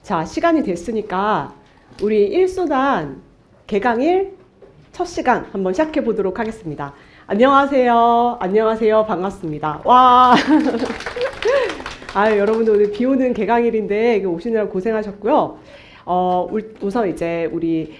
자, 시간이 됐으니까 우리 1수단 개강일 첫 시간 한번 시작해 보도록 하겠습니다. 안녕하세요. 안녕하세요. 반갑습니다. 와. 여러분들 오늘 비 오는 개강일인데 오시느라 고생하셨고요. 우선 이제 우리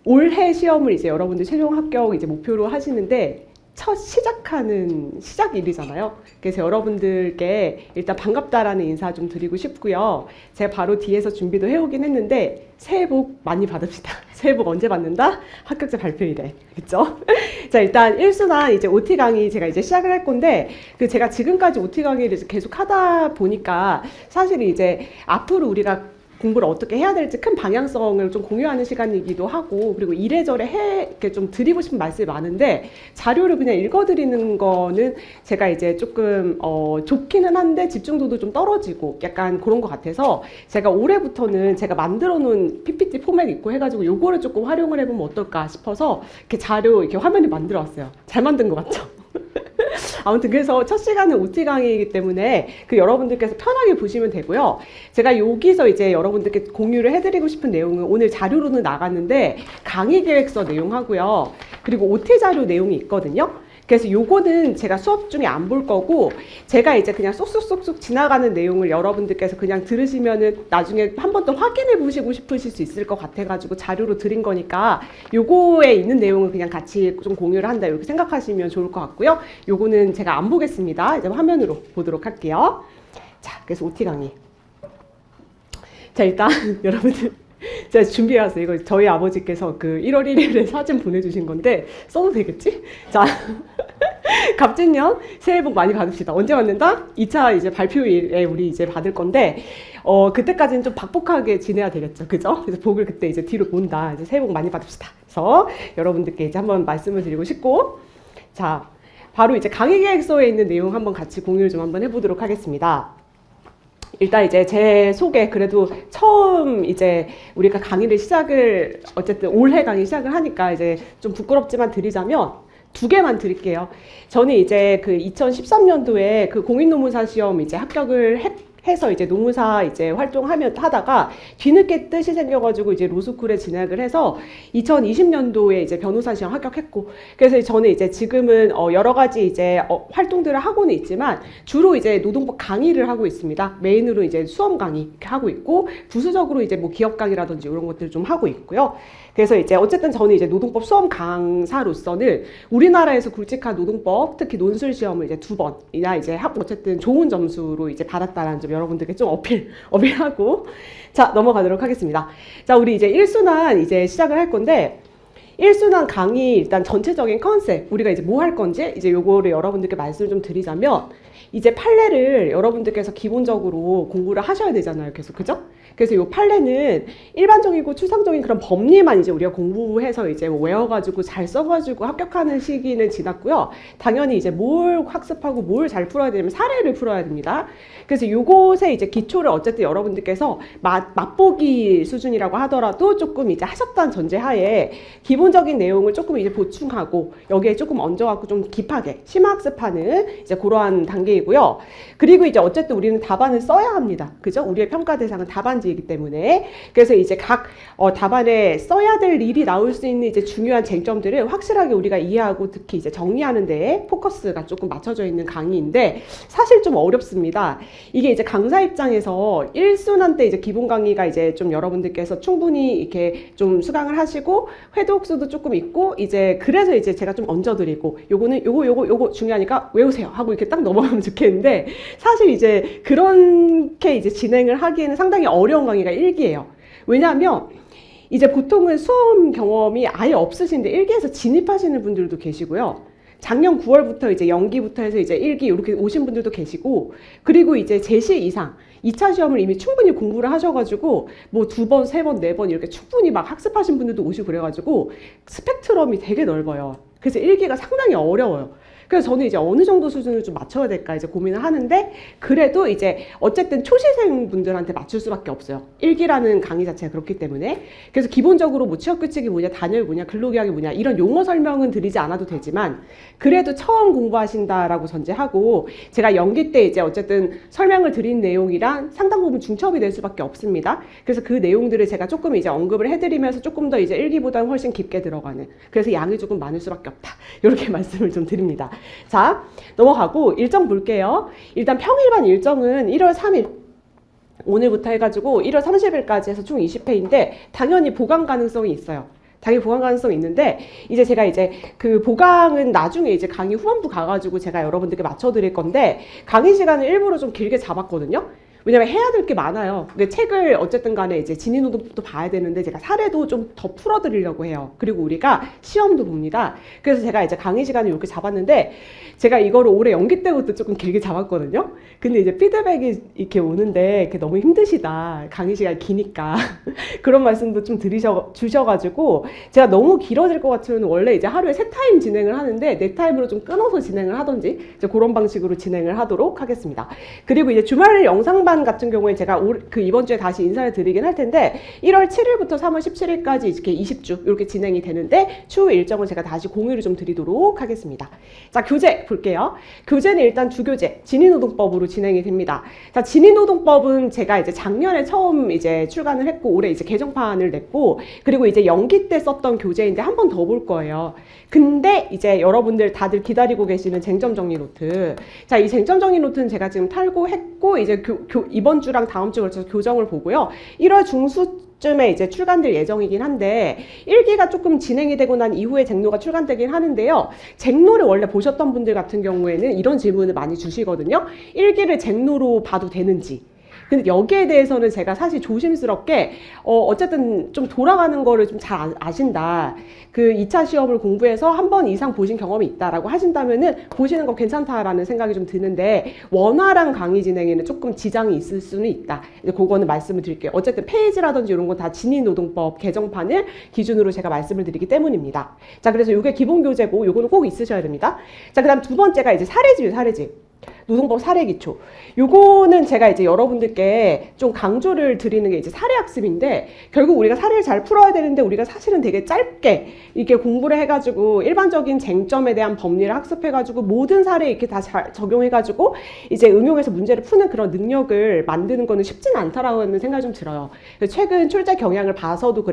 올해 시험을 이제 여러분들 최종 합격 이제 목표로 하시는데 첫 시작하는 시작일이잖아요. 그래서 여러분들께 일단 반갑다라는 인사 좀 드리고 싶고요. 제가 바로 뒤에서 준비도 해오긴 했는데 새해 복 많이 받읍시다. 새해 복 언제 받는다? 합격자 발표일에. 그쵸? 자, 일단 1수단 이제 OT 강의 제가 이제 시작을 할 건데 제가 지금까지 OT 강의를 계속 하다 보니까 사실 이제 앞으로 우리가 공부를 어떻게 해야 될지 큰 방향성을 좀 공유하는 시간이기도 하고, 그리고 이래저래 이렇게 좀 드리고 싶은 말씀이 많은데 자료를 그냥 읽어드리는 거는 제가 이제 조금 좋기는 한데 집중도도 좀 떨어지고 약간 그런 것 같아서 제가 올해부터는 제가 만들어 놓은 PPT 포맷 있고 해가지고 요거를 조금 활용을 해보면 어떨까 싶어서 이렇게 자료 이렇게 화면을 만들어 왔어요. 잘 만든 것 같죠? 아무튼 그래서 첫 시간은 OT 강의이기 때문에 여러분들께서 편하게 보시면 되고요. 제가 여기서 이제 여러분들께 공유를 해드리고 싶은 내용은 오늘 자료로는 나갔는데 강의 계획서 내용하고요. 그리고 OT 자료 내용이 있거든요. 그래서 요거는 제가 수업 중에 안 볼 거고 제가 이제 그냥 쏙쏙쏙쏙 지나가는 내용을 여러분들께서 그냥 들으시면은 나중에 한 번 더 확인해 보시고 싶으실 수 있을 것 같아가지고 자료로 드린 거니까 요거에 있는 내용을 그냥 같이 좀 공유를 한다 이렇게 생각하시면 좋을 것 같고요. 요거는 제가 안 보겠습니다. 이제 화면으로 보도록 할게요. 자, 그래서 OT 강의. 자, 일단 여러분들 제가 준비해왔어요. 이거 저희 아버지께서 1월 1일에 사진 보내주신 건데 써도 되겠지? 자, 갑진년 새해 복 많이 받읍시다. 언제 받는다? 2차 이제 발표일에 우리 이제 받을 건데 그때까지는 좀 박복하게 지내야 되겠죠. 그죠? 그래서 복을 그때 이제 뒤로 본다. 이제 새해 복 많이 받읍시다. 그래서 여러분들께 이제 한번 말씀을 드리고 싶고, 자, 바로 이제 강의 계획서에 있는 내용 한번 같이 공유를 좀 한번 해보도록 하겠습니다. 일단 이제 제 소개, 그래도 처음 이제 우리가 강의를 시작을 어쨌든 올해 강의 시작을 하니까 이제 좀 부끄럽지만 드리자면 두 개만 드릴게요. 저는 이제 2013년도에 공인노무사 시험 이제 합격을 해서 이제 노무사 이제 하다가 뒤늦게 뜻이 생겨가지고 이제 로스쿨에 진학을 해서 2020년도에 이제 변호사 시험 합격했고, 그래서 저는 이제 지금은 여러 가지 이제 활동들을 하고는 있지만 주로 이제 노동법 강의를 하고 있습니다. 메인으로 이제 수험 강의 이렇게 하고 있고 부수적으로 이제 뭐 기업 강의라든지 이런 것들을 좀 하고 있고요. 그래서 이제 어쨌든 저는 이제 노동법 수험 강사로서는 우리나라에서 굵직한 노동법 특히 논술 시험을 이제 2번이나 이제 어쨌든 좋은 점수로 이제 받았다라는 점 여러분들께 좀 어필하고 자, 넘어가도록 하겠습니다. 자, 우리 이제 1수단 이제 시작을 할 건데 1수단 강의 일단 전체적인 컨셉, 우리가 이제 뭐 할 건지 이제 요거를 여러분들께 말씀을 좀 드리자면 이제 판례를 여러분들께서 기본적으로 공부를 하셔야 되잖아요. 계속, 그죠? 그래서 요 판례는 일반적이고 추상적인 그런 법리만 이제 우리가 공부해서 이제 외워가지고 잘 써가지고 합격하는 시기는 지났고요. 당연히 이제 뭘 학습하고 뭘 잘 풀어야 되냐면 사례를 풀어야 됩니다. 그래서 요것에 이제 기초를 어쨌든 여러분들께서 맛보기 수준이라고 하더라도 조금 이제 하셨다는 전제하에 기본적인 내용을 조금 이제 보충하고 여기에 조금 얹어갖고 좀 깊하게 심화학습하는 이제 그러한 단계이고요. 그리고 이제 어쨌든 우리는 답안을 써야 합니다. 그죠? 우리의 평가 대상은 답안지이기 때문에. 그래서 이제 각 답안에 써야 될 일이 나올 수 있는 이제 중요한 쟁점들을 확실하게 우리가 이해하고 특히 이제 정리하는 데에 포커스가 조금 맞춰져 있는 강의인데 사실 좀 어렵습니다. 이게 이제 강사 입장에서 1순환 때 이제 기본 강의가 이제 좀 여러분들께서 충분히 이렇게 좀 수강을 하시고 회독수도 조금 있고 이제 그래서 이제 제가 좀 얹어드리고 요거는 요거 중요하니까 외우세요 하고 이렇게 딱 넘어가면 좋겠는데 사실 이제 그렇게 이제 진행을 하기에는 상당히 어려운 강의가 1기예요. 왜냐하면 이제 보통은 수험 경험이 아예 없으신데 1기에서 진입하시는 분들도 계시고요. 작년 9월부터 이제 연기부터 해서 이제 1기 이렇게 오신 분들도 계시고, 그리고 이제 제시 이상 2차 시험을 이미 충분히 공부를 하셔가지고 뭐 2번, 3번, 4번 이렇게 충분히 막 학습하신 분들도 오시고 그래가지고 스펙트럼이 되게 넓어요. 그래서 1기가 상당히 어려워요. 그래서 저는 이제 어느 정도 수준을 좀 맞춰야 될까 이제 고민을 하는데, 그래도 이제 어쨌든 초시생 분들한테 맞출 수밖에 없어요. 1기라는 강의 자체가 그렇기 때문에. 그래서 기본적으로 뭐 취업 규칙이 뭐냐, 단열 뭐냐, 근로계약이 뭐냐 이런 용어 설명은 드리지 않아도 되지만, 그래도 처음 공부하신다라고 전제하고 제가 연기 때 이제 어쨌든 설명을 드린 내용이랑 상당 부분 중첩이 될 수밖에 없습니다. 그래서 그 내용들을 제가 조금 이제 언급을 해드리면서 조금 더 이제 1기보다는 훨씬 깊게 들어가는, 그래서 양이 조금 많을 수밖에 없다, 이렇게 말씀을 좀 드립니다. 자, 넘어가고 일정 볼게요. 일단 평일반 일정은 1월 3일 오늘부터 해가지고 1월 30일까지 해서 총 20회인데 당연히 보강 가능성이 있어요. 당연히 보강 가능성이 있는데, 이제 제가 이제 그 보강은 나중에 이제 강의 후반부 가가지고 제가 여러분들께 맞춰드릴 건데, 강의 시간을 일부러 좀 길게 잡았거든요. 왜냐면 해야 될 게 많아요. 근데 책을 어쨌든 간에 이제 진인노동법도 봐야 되는데 제가 사례도 좀 더 풀어드리려고 해요. 그리고 우리가 시험도 봅니다. 그래서 제가 이제 강의 시간을 이렇게 잡았는데, 제가 이거를 올해 연기 때부터 조금 길게 잡았거든요. 근데 이제 피드백이 이렇게 오는데 그게 너무 힘드시다, 강의 시간이 기니까 그런 말씀도 좀 주셔가지고, 제가 너무 길어질 것 같으면 원래 이제 하루에 3타임 진행을 하는데 4타임으로 좀 끊어서 진행을 하던지 이제 그런 방식으로 진행을 하도록 하겠습니다. 그리고 이제 주말 영상반 같은 경우에 제가 이번 주에 다시 인사를 드리긴 할 텐데, 1월 7일부터 3월 17일까지 이렇게 20주 이렇게 진행이 되는데, 추후 일정을 제가 다시 공유를 좀 드리도록 하겠습니다. 자, 교재 볼게요. 교재는 일단 주교재 진인노동법으로 진행이 됩니다. 자, 진인노동법은 제가 이제 작년에 처음 이제 출간을 했고 올해 이제 개정판을 냈고, 그리고 이제 연기 때 썼던 교재인데 한 번 더 볼 거예요. 근데 이제 여러분들 다들 기다리고 계시는 쟁점 정리 노트. 자, 이 쟁점 정리 노트는 제가 지금 탈고했고 이제 이번 주랑 다음 주 걸쳐서 교정을 보고요. 1월 중순쯤에 이제 출간될 예정이긴 한데, 1기가 조금 진행이 되고 난 이후에 쟁노가 출간되긴 하는데요. 쟁노를 원래 보셨던 분들 같은 경우에는 이런 질문을 많이 주시거든요. 1기를 쟁노로 봐도 되는지. 근데 여기에 대해서는 제가 사실 조심스럽게 어쨌든 좀 돌아가는 거를 좀 잘 아신다, 그 2차 시험을 공부해서 한 번 이상 보신 경험이 있다라고 하신다면은 보시는 거 괜찮다라는 생각이 좀 드는데, 원활한 강의 진행에는 조금 지장이 있을 수는 있다. 이제 그거는 말씀을 드릴게요. 어쨌든 페이지라든지 이런 건 다 진인노동법 개정판을 기준으로 제가 말씀을 드리기 때문입니다. 자, 그래서 이게 기본 교재고 요거는 꼭 있으셔야 됩니다. 자, 그다음 두 번째가 이제 사례집이에요. 사례집. 노동법 사례기초. 요거는 제가 이제 여러분들께 좀 강조를 드리는 게 이제 사례학습인데, 결국 우리가 사례를 잘 풀어야 되는데 우리가 사실은 되게 짧게 이렇게 공부를 해가지고 일반적인 쟁점에 대한 법리를 학습해가지고 모든 사례에 이렇게 다 잘 적용해가지고 이제 응용해서 문제를 푸는 그런 능력을 만드는 거는 쉽지는 않다라는 생각이 좀 들어요. 최근 출제 경향을 봐서도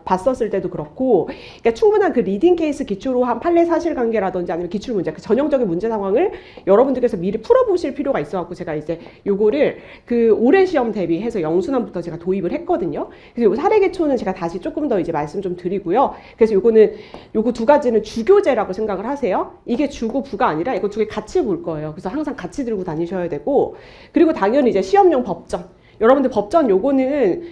봤었을 때도 그렇고, 그러니까 충분한 그 리딩 케이스 기초로 한 판례 사실관계라든지 아니면 기출 문제, 그 전형적인 문제 상황을 여러분들께서 미리 풀어보실 필요가 있어갖고 제가 이제 요거를 그 올해 시험 대비해서 영순환부터 제가 도입을 했거든요. 그래서 요 사례기초는 제가 다시 조금 더 이제 말씀 좀 드리고요. 그래서 요거 두 가지는 주교재라고 생각을 하세요. 이게 주고 부가 아니라 이거 두 개 같이 볼 거예요. 그래서 항상 같이 들고 다니셔야 되고, 그리고 당연히 이제 시험용 법전. 여러분들 법전 요거는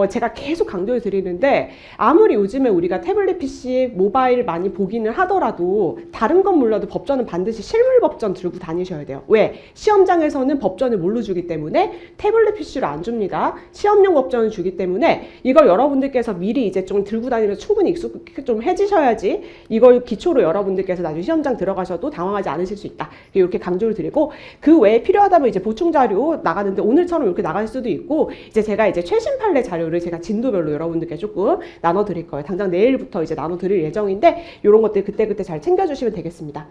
제가 계속 강조해 드리는데, 아무리 요즘에 우리가 태블릿 PC, 모바일 많이 보기는 하더라도 다른 건 몰라도 법전은 반드시 실물 법전 들고 다니셔야 돼요. 왜? 시험장에서는 법전을 뭘로 주기 때문에 태블릿 PC로 안 줍니다. 시험용 법전을 주기 때문에 이걸 여러분들께서 미리 이제 좀 들고 다니면서 충분히 익숙 좀 해지셔야지 이걸 기초로 여러분들께서 나중에 시험장 들어가셔도 당황하지 않으실 수 있다. 이렇게 강조를 드리고, 그 외에 필요하다면 이제 보충 자료 나가는데 오늘처럼 이렇게 나갈 수도 있고, 이제 제가 이제 최신 판례 자료를 제가 진도별로 여러분들께 조금 나눠 드릴 거예요. 당장 내일부터 이제 나눠 드릴 예정인데, 이런 것들 그때그때 잘 챙겨주시면 되겠습니다.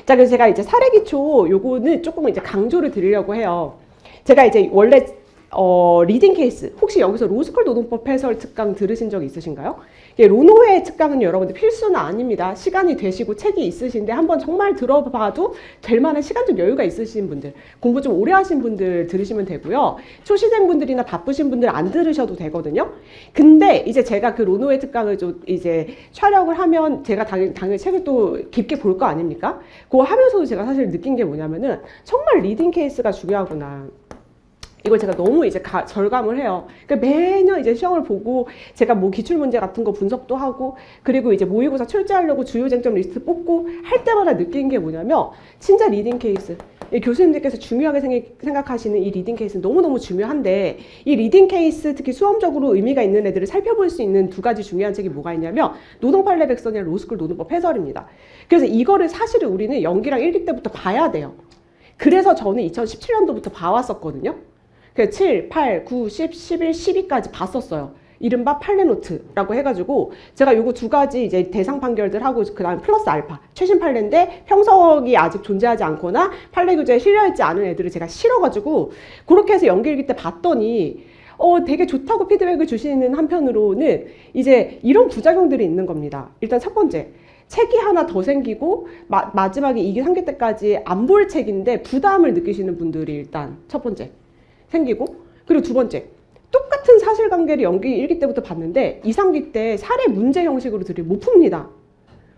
자, 그래서 제가 이제 사례기초 요거는 조금 이제 강조를 드리려고 해요. 제가 이제 원래 리딩 케이스, 혹시 여기서 로스쿨 노동법 해설 특강 들으신 적 있으신가요? 로노회 특강은 여러분들 필수는 아닙니다. 시간이 되시고 책이 있으신데 한번 정말 들어봐도 될 만한 시간적 여유가 있으신 분들, 공부 좀 오래 하신 분들 들으시면 되고요. 초시생 분들이나 바쁘신 분들 안 들으셔도 되거든요. 근데 이제 제가 그 로노회 특강을 좀 이제 촬영을 하면 제가 당연히 책을 또 깊게 볼 거 아닙니까? 그거 하면서도 제가 사실 느낀 게 뭐냐면은 정말 리딩 케이스가 중요하구나. 이걸 제가 너무 이제 절감을 해요. 그러니까 매년 이제 시험을 보고 제가 뭐 기출문제 같은 거 분석도 하고, 그리고 이제 모의고사 출제하려고 주요 쟁점 리스트 뽑고 할 때마다 느낀 게 뭐냐면 진짜 리딩 케이스. 이 교수님들께서 중요하게 생각하시는 이 리딩 케이스는 너무너무 중요한데, 이 리딩 케이스 특히 수험적으로 의미가 있는 애들을 살펴볼 수 있는 두 가지 중요한 책이 뭐가 있냐면 노동판례 백선이랑 로스쿨 노동법 해설입니다. 그래서 이거를 사실은 우리는 연기랑 일기 때부터 봐야 돼요. 그래서 저는 2017년도부터 봐왔었거든요. 그래서 7, 8, 9, 10, 11, 12까지 봤었어요. 이른바 판례노트라고 해가지고 제가 요거 두 가지 이제 대상 판결들 하고 그 다음에 플러스 알파 최신 판례인데 형석이 아직 존재하지 않거나 판례 교재에 실려있지 않은 애들을 제가 실어가지고 그렇게 해서 연기일기 때 봤더니 되게 좋다고 피드백을 주시는 한편으로는 이제 이런 부작용들이 있는 겁니다. 일단 첫 번째, 책이 하나 더 생기고 마지막에 2기 3기 때까지 안 볼 책인데 부담을 느끼시는 분들이 일단 첫 번째 생기고, 그리고 두 번째, 똑같은 사실관계를 연기 1기 때부터 봤는데 2, 3기 때 사례 문제 형식으로 들이 못 풉니다.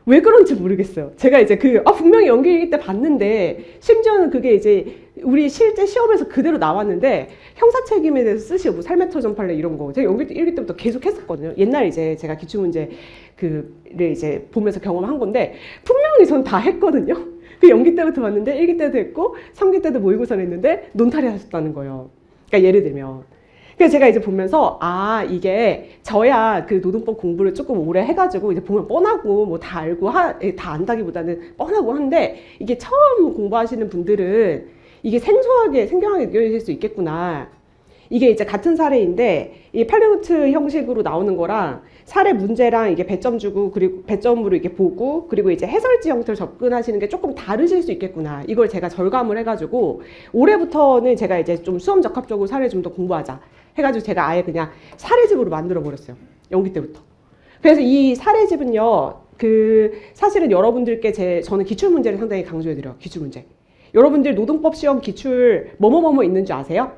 왜 그런지 모르겠어요. 제가 이제 분명히 연기 1기 때 봤는데 심지어는 그게 이제 우리 실제 시험에서 그대로 나왔는데 형사 책임에 대해서 쓰시고 뭐 삶의 터전 판례 이런 거 제가 연기 1기 때부터 계속 했었거든요. 옛날 이제 제가 기출문제 그를 이제 보면서 경험한 건데 분명히 전 다 했거든요. 그 연기 때부터 봤는데 1기 때도 했고 3기 때도 모의고사를 했는데 논탈이 하셨다는 거예요. 그러니까 예를 들면 그래서 제가 이제 보면서 이게 저야 그 노동법 공부를 조금 오래 해가지고 이제 보면 뻔하고 뭐 다 알고 다 안다기보다는 뻔하고 한데 이게 처음 공부하시는 분들은 이게 생경하게 느껴질 수 있겠구나. 이게 이제 같은 사례인데 이 판례노트 형식으로 나오는 거랑 사례 문제랑 이게 배점 주고 그리고 배점으로 이렇게 보고 그리고 이제 해설지 형태로 접근하시는 게 조금 다르실 수 있겠구나. 이걸 제가 절감을 해가지고 올해부터는 제가 이제 좀 수험 적합적으로 사례 좀 더 공부하자 해가지고 제가 아예 그냥 사례집으로 만들어 버렸어요. 연기 때부터. 그래서 이 사례집은요, 사실은 여러분들께 저는 기출문제를 상당히 강조해드려요. 기출문제. 여러분들 노동법 시험 기출 뭐뭐뭐뭐 있는 줄 아세요?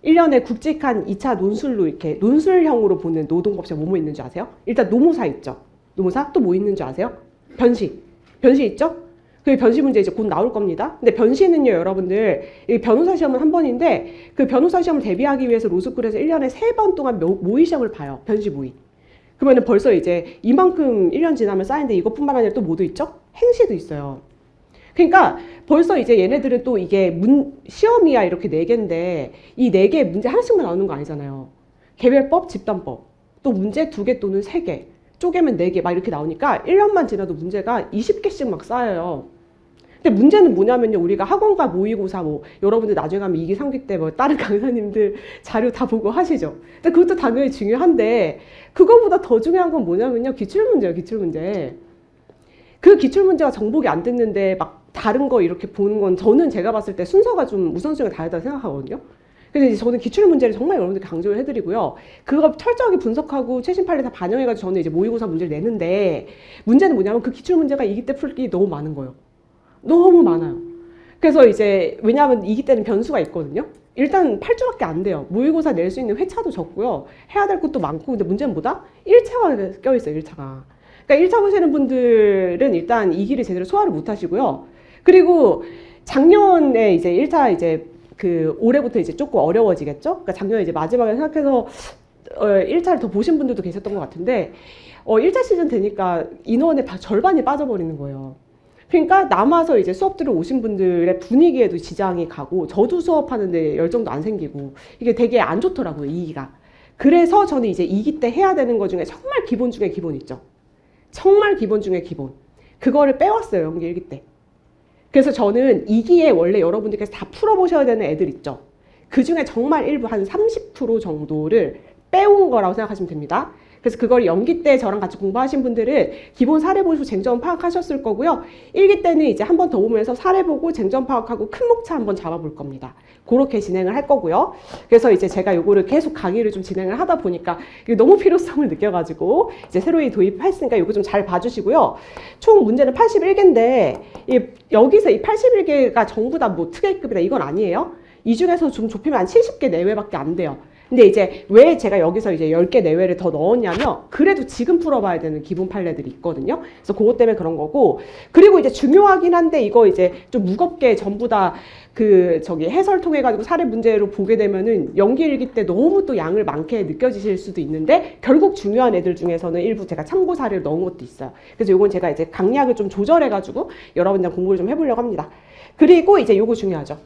1년에 굵직한 2차 논술로 이렇게 논술형으로 보는 노동법 시험 뭐뭐 있는 줄 아세요? 일단 노무사 있죠. 노무사 또 뭐 있는 줄 아세요? 변시. 변시 있죠? 그 변시 문제 이제 곧 나올 겁니다. 근데 변시는요, 여러분들, 이 변호사 시험은 한 번인데 그 변호사 시험을 대비하기 위해서 로스쿨에서 1년에 3번 동안 모의 시험을 봐요. 변시 모의. 그러면은 벌써 이제 이만큼 1년 지나면 쌓이는데 이것뿐만 아니라 또 뭐도 있죠? 행시도 있어요. 그러니까 벌써 이제 얘네들은 또 이게 시험이야 이렇게 4개인데 이 4개 문제 하나씩만 나오는 거 아니잖아요. 개별법, 집단법, 또 문제 2개 또는 3개, 쪼개면 4개 막 이렇게 나오니까 1년만 지나도 문제가 20개씩 막 쌓여요. 근데 문제는 뭐냐면요, 우리가 학원과 모의고사 뭐 여러분들 나중에 가면 2기 3기 때 뭐 다른 강사님들 자료 다 보고 하시죠. 근데 그것도 당연히 중요한데 그거보다 더 중요한 건 뭐냐면요, 기출문제예요. 기출문제. 그 기출문제가 정복이 안 됐는데 막 다른 거 이렇게 보는 건 저는 제가 봤을 때 순서가 좀 우선순위가 다르다고 생각하거든요. 그래서 이제 저는 기출문제를 정말 여러분들 강조를 해드리고요. 그거 철저하게 분석하고 최신 판례 다 반영해가지고 저는 이제 모의고사 문제를 내는데 문제는 뭐냐면 그 기출문제가 2기 때 풀기 너무 많은 거예요. 너무 많아요. 그래서 이제 왜냐하면 2기 때는 변수가 있거든요. 일단 8주밖에 안 돼요. 모의고사 낼 수 있는 회차도 적고요. 해야 될 것도 많고. 근데 문제는 뭐다? 1차가 껴있어요. 1차가. 그러니까 1차 보시는 분들은 일단 2기를 제대로 소화를 못 하시고요. 그리고 작년에 이제 1차 이제 올해부터 이제 조금 어려워지겠죠? 그러니까 작년에 이제 마지막에 생각해서 1차를 더 보신 분들도 계셨던 것 같은데 1차 시즌 되니까 인원의 절반이 빠져버리는 거예요. 그러니까 남아서 이제 수업 들어 오신 분들의 분위기에도 지장이 가고 저도 수업하는데 열정도 안 생기고 이게 되게 안 좋더라고요, 2기가. 그래서 저는 이제 2기 때 해야 되는 것 중에 정말 기본 중에 기본 있죠. 정말 기본 중에 기본. 그거를 빼왔어요, 연기 1기 때. 그래서 저는 2기에 원래 여러분들께서 다 풀어보셔야 되는 애들 있죠. 그 중에 정말 일부 한 30% 정도를 빼온 거라고 생각하시면 됩니다. 그래서 그걸 연기 때 저랑 같이 공부하신 분들은 기본 사례 보시고 쟁점 파악하셨을 거고요. 1기 때는 이제 한 번 더 보면서 사례 보고 쟁점 파악하고 큰 목차 한번 잡아볼 겁니다. 그렇게 진행을 할 거고요. 그래서 이제 제가 요거를 계속 강의를 좀 진행을 하다 보니까 너무 필요성을 느껴가지고 이제 새로이 도입했으니까 요거 좀 잘 봐주시고요. 총 문제는 81개인데 여기서 이 81개가 전부 다 뭐 특혜급이다 이건 아니에요. 이 중에서 좀 좁히면 한 70개 내외밖에 안 돼요. 근데 이제 왜 제가 여기서 이제 10개 내외를 더 넣었냐면 그래도 지금 풀어봐야 되는 기본 판례들이 있거든요. 그래서 그것 때문에 그런 거고, 그리고 이제 중요하긴 한데 이거 이제 좀 무겁게 전부 다 해설 통해 가지고 사례 문제로 보게 되면은 연기 일기 때 너무 또 양을 많게 느껴지실 수도 있는데 결국 중요한 애들 중에서는 일부 제가 참고 사례를 넣은 것도 있어요. 그래서 이건 제가 이제 강약을 좀 조절해 가지고 여러분들 공부를 좀 해보려고 합니다. 그리고 이제 요거 중요하죠.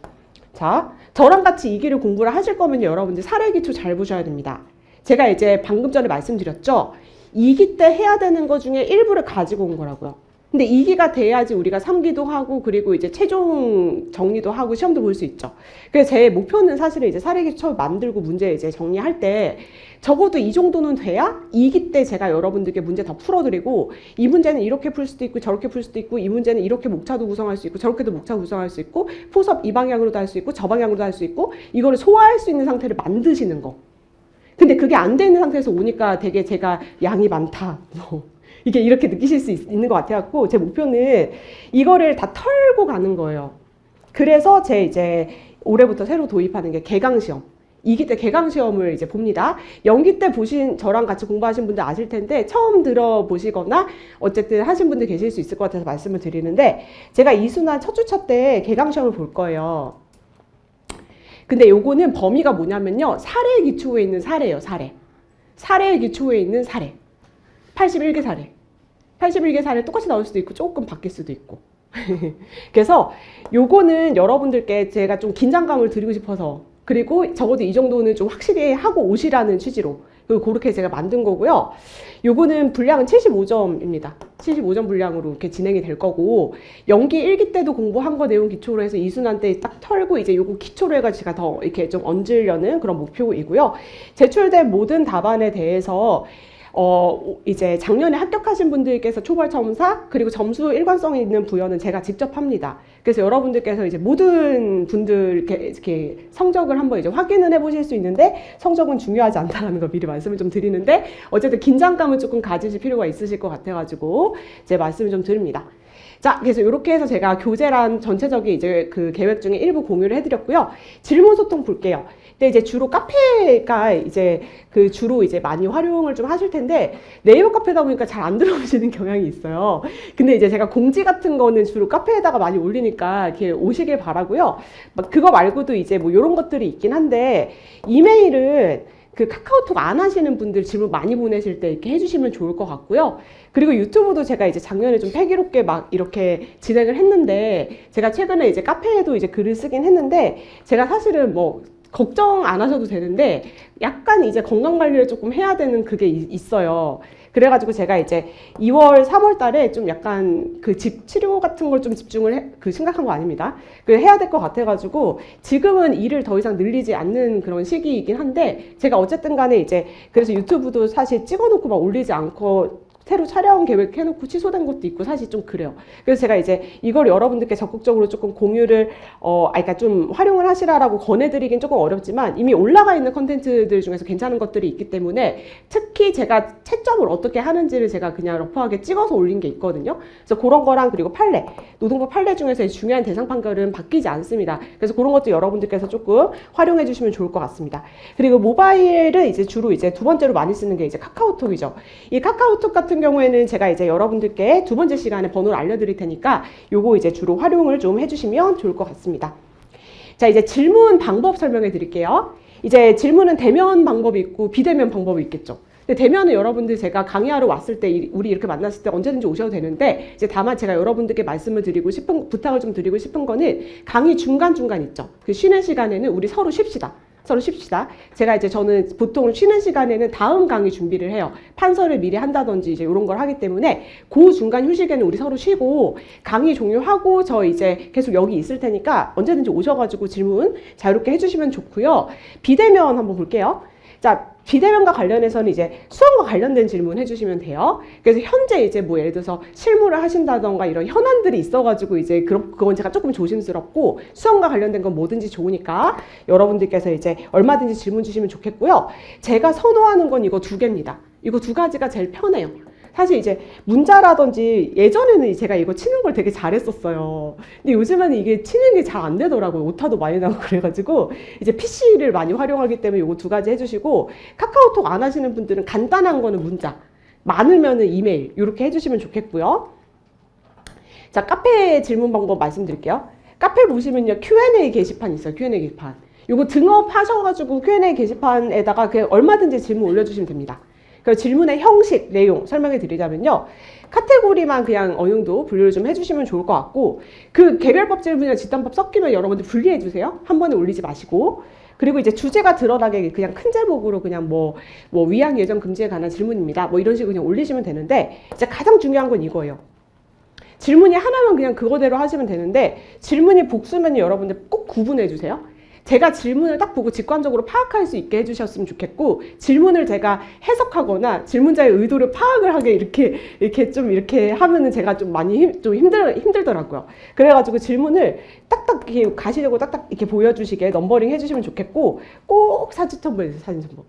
자, 저랑 같이 이기를 공부를 하실 거면요, 여러분들 사례 기초 잘 보셔야 됩니다. 제가 이제 방금 전에 말씀드렸죠. 2기 때 해야 되는 것 중에 일부를 가지고 온 거라고요. 근데 2기가 돼야지 우리가 3기도 하고 그리고 이제 최종 정리도 하고 시험도 볼 수 있죠. 그래서 제 목표는 사실은 이제 사례 기초 만들고 문제 이제 정리할 때 적어도 이 정도는 돼야 2기 때 제가 여러분들께 문제 더 풀어드리고 이 문제는 이렇게 풀 수도 있고 저렇게 풀 수도 있고 이 문제는 이렇게 목차도 구성할 수 있고 저렇게도 목차 구성할 수 있고 포섭 이 방향으로도 할 수 있고 저 방향으로도 할 수 있고 이거를 소화할 수 있는 상태를 만드시는 거. 근데 그게 안 돼 있는 상태에서 오니까 되게 제가 양이 많다. 이게 이렇게 느끼실 수 있는 것 같아갖고 제 목표는 이거를 다 털고 가는 거예요. 그래서 제 이제 올해부터 새로 도입하는 게 개강시험. 2기 때 개강시험을 이제 봅니다. 연기 때 보신 저랑 같이 공부하신 분들 아실 텐데 처음 들어보시거나 어쨌든 하신 분들 계실 수 있을 것 같아서 말씀을 드리는데 제가 이순환 첫 주차 때 개강시험을 볼 거예요. 근데 요거는 범위가 뭐냐면요. 사례 기초에 있는 사례예요. 사례 기초에 있는 사례. 81개 사례. 81개 사례 똑같이 나올 수도 있고 조금 바뀔 수도 있고. 그래서 요거는 여러분들께 제가 좀 긴장감을 드리고 싶어서 그리고 적어도 이 정도는 좀 확실히 하고 오시라는 취지로 그렇게 제가 만든 거고요. 요거는 분량은 75점입니다. 75점 분량으로 이렇게 진행이 될 거고 연기 1기 때도 공부한 거 내용 기초로 해서 이순환 때 딱 털고 이제 요거 기초로 해가지고 제가 더 이렇게 좀 얹으려는 그런 목표이고요. 제출된 모든 답안에 대해서 이제 작년에 합격하신 분들께서 초벌 첨사 그리고 점수 일관성 있는 부여는 제가 직접 합니다. 그래서 여러분들께서 이제 모든 분들 이렇게 성적을 한번 이제 확인을 해보실 수 있는데 성적은 중요하지 않다는 거 미리 말씀을 좀 드리는데 어쨌든 긴장감을 조금 가지실 필요가 있으실 것 같아가지고 제 말씀을 좀 드립니다. 자, 그래서 이렇게 해서 제가 교재란 전체적인 이제 그 계획 중에 일부 공유를 해드렸고요. 질문 소통 볼게요. 근데 이제 주로 카페가 이제 그 주로 이제 많이 활용을 좀 하실 텐데 네이버 카페다 보니까 잘 안 들어오시는 경향이 있어요. 근데 이제 제가 공지 같은 거는 주로 카페에다가 많이 올리니까 이렇게 오시길 바라고요. 막 그거 말고도 이제 뭐 이런 것들이 있긴 한데 이메일은 그 카카오톡 안 하시는 분들 질문 많이 보내실 때 이렇게 해주시면 좋을 것 같고요. 그리고 유튜브도 제가 이제 작년에 좀 패기롭게 막 이렇게 진행을 했는데 제가 최근에 이제 카페에도 이제 글을 쓰긴 했는데 제가 사실은 뭐 걱정 안 하셔도 되는데 약간 이제 건강 관리를 조금 해야 되는 그게 있어요. 그래가지고 제가 이제 2월, 3월 달에 좀 약간 그 집 치료 같은 걸 좀 집중을 심각한 거 아닙니다. 그 해야 될 것 같아가지고 지금은 일을 더 이상 늘리지 않는 그런 시기이긴 한데 제가 어쨌든 간에 이제 그래서 유튜브도 사실 찍어놓고 막 올리지 않고 새로 촬영 계획해놓고 취소된 것도 있고 사실 좀 그래요. 그래서 제가 이제 이걸 여러분들께 적극적으로 조금 공유를 그러니까 좀 활용을 하시라라고 권해드리긴 조금 어렵지만 이미 올라가 있는 컨텐츠들 중에서 괜찮은 것들이 있기 때문에 특히 제가 채점을 어떻게 하는지를 제가 그냥 러프하게 찍어서 올린 게 있거든요. 그래서 그런 거랑 그리고 판례, 노동부 판례 중에서 중요한 대상 판결은 바뀌지 않습니다. 그래서 그런 것도 여러분들께서 조금 활용해 주시면 좋을 것 같습니다. 그리고 모바일을 이제 주로 이제 두 번째로 많이 쓰는 게 이제 카카오톡이죠. 이 카카오톡 같은 경우에는 제가 이제 여러분들께 두 번째 시간에 번호를 알려드릴 테니까 요거 이제 주로 활용을 좀 해주시면 좋을 것 같습니다. 자, 이제 질문 방법 설명해 드릴게요. 이제 질문은 대면 방법이 있고 비대면 방법이 있겠죠. 근데 대면은 여러분들 제가 강의하러 왔을 때 우리 이렇게 만났을 때 언제든지 오셔도 되는데 이제 다만 제가 여러분들께 말씀을 드리고 싶은 부탁을 좀 드리고 싶은 거는 강의 중간중간 있죠. 그 쉬는 시간에는 우리 서로 쉽시다. 제가 이제 저는 보통 쉬는 시간에는 다음 강의 준비를 해요. 판서를 미리 한다든지 이제 이런 걸 하기 때문에 그 중간 휴식에는 우리 서로 쉬고 강의 종료하고 저 이제 계속 여기 있을 테니까 언제든지 오셔가지고 질문 자유롭게 해주시면 좋고요. 비대면 한번 볼게요. 자, 비대면과 관련해서는 이제 수험과 관련된 질문 해주시면 돼요. 그래서 현재 이제 뭐 예를 들어서 실무를 하신다던가 이런 현안들이 있어가지고 이제 그건 제가 조금 조심스럽고 수험과 관련된 건 뭐든지 좋으니까 여러분들께서 이제 얼마든지 질문 주시면 좋겠고요. 제가 선호하는 건 이거 두 개입니다. 이거 두 가지가 제일 편해요. 사실 이제 문자라든지 예전에는 제가 이거 치는 걸 되게 잘했었어요. 근데 요즘에는 이게 치는 게 잘 안 되더라고요. 오타도 많이 나고 그래가지고 이제 PC를 많이 활용하기 때문에 이거 두 가지 해주시고 카카오톡 안 하시는 분들은 간단한 거는 문자, 많으면은 이메일 이렇게 해주시면 좋겠고요. 자, 카페 질문 방법 말씀드릴게요. 카페 보시면요 Q&A 게시판 있어요. Q&A 게시판. 요거 등업하셔가지고 Q&A 게시판에다가 그냥 얼마든지 질문 올려주시면 됩니다. 그 질문의 형식, 내용 설명해 드리자면요. 카테고리만 그냥 어느 정도 분류를 좀 해주시면 좋을 것 같고, 그 개별법 질문이랑 집단법 섞이면 여러분들 분리해주세요. 한 번에 올리지 마시고. 그리고 이제 주제가 드러나게 그냥 큰 제목으로 그냥 뭐 위약 예정 금지에 관한 질문입니다. 뭐 이런 식으로 그냥 올리시면 되는데, 이제 가장 중요한 건 이거예요. 질문이 하나면 그냥 그거대로 하시면 되는데, 질문이 복수면 여러분들 꼭 구분해 주세요. 제가 질문을 딱 보고 직관적으로 파악할 수 있게 해주셨으면 좋겠고, 질문을 제가 해석하거나 질문자의 의도를 파악을 하게 이렇게 하면은 제가 좀 많이 힘들더라고요. 그래가지고 질문을 딱딱 이렇게 가시려고 딱딱 이렇게 보여주시게 넘버링 해주시면 좋겠고, 꼭 사진 첨부 해주세요. 사진 첨부.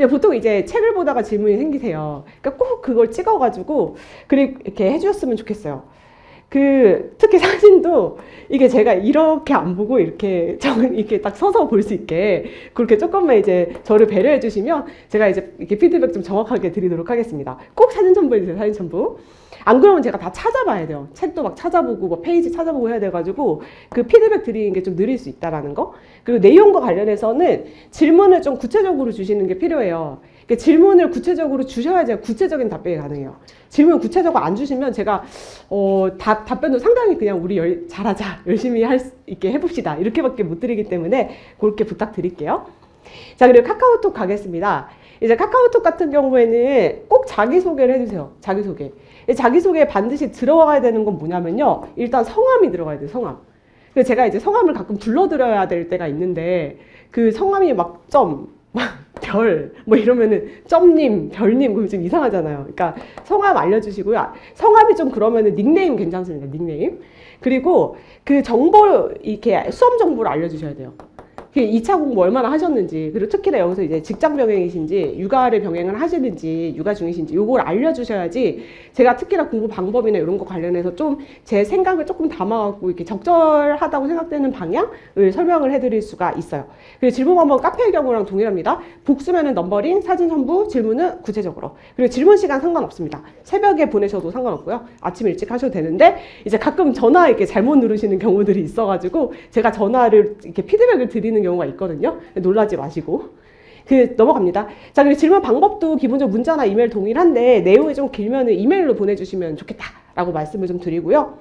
보통 이제 책을 보다가 질문이 생기세요. 그러니까 꼭 그걸 찍어가지고 이렇게 해주셨으면 좋겠어요. 특히 사진도 이게 제가 이렇게 안 보고 이렇게 딱 서서 볼 수 있게 그렇게 조금만 이제 저를 배려해 주시면 제가 이제 이렇게 피드백 좀 정확하게 드리도록 하겠습니다. 꼭 사진 첨부해 주세요. 사진 첨부. 안 그러면 제가 다 찾아봐야 돼요. 책도 막 찾아보고 뭐 페이지 찾아보고 해야 돼가지고 그 피드백 드리는 게 좀 느릴 수 있다라는 거. 그리고 내용과 관련해서는 질문을 좀 구체적으로 주시는 게 필요해요. 그러니까 질문을 구체적으로 주셔야 제가 구체적인 답변이 가능해요. 질문을 구체적으로 안 주시면 제가 답변도 상당히 그냥 우리 잘하자, 열심히 할 수 있게 해봅시다 이렇게밖에 못 드리기 때문에 그렇게 부탁드릴게요. 자, 그리고 카카오톡 가겠습니다. 이제 카카오톡 같은 경우에는 꼭 자기소개를 해주세요. 자기소개에 반드시 들어가야 되는 건 뭐냐면요, 일단 성함이 들어가야 돼요. 성함. 그래서 제가 이제 성함을 가끔 불러드려야 될 때가 있는데, 그 성함이 막 별, 뭐 이러면은 점님, 별님, 그럼 좀 이상하잖아요. 그러니까 성함 알려주시고요. 성함이 좀 그러면은 닉네임 괜찮습니다. 닉네임. 그리고 그 정보, 이렇게 수험 정보를 알려주셔야 돼요. 2차 공부 얼마나 하셨는지, 그리고 특히나 여기서 이제 직장 병행이신지, 육아를 병행을 하시는지, 육아 중이신지, 요걸 알려주셔야지 제가 특히나 공부 방법이나 이런 거 관련해서 좀 제 생각을 조금 담아갖고 이렇게 적절하다고 생각되는 방향을 설명을 해드릴 수가 있어요. 그리고 질문 방법 카페의 경우랑 동일합니다. 복수면은 넘버링, 사진 첨부, 질문은 구체적으로. 그리고 질문 시간 상관없습니다. 새벽에 보내셔도 상관없고요. 아침 일찍 하셔도 되는데, 이제 가끔 전화 이렇게 잘못 누르시는 경우들이 있어가지고 제가 전화를 이렇게 피드백을 드리는 경우가 있거든요. 놀라지 마시고. 넘어갑니다. 자, 그리고 질문 방법도 기본적으로 문자나 이메일 동일한데, 내용이 좀 길면은 이메일로 보내주시면 좋겠다라고 말씀을 좀 드리고요.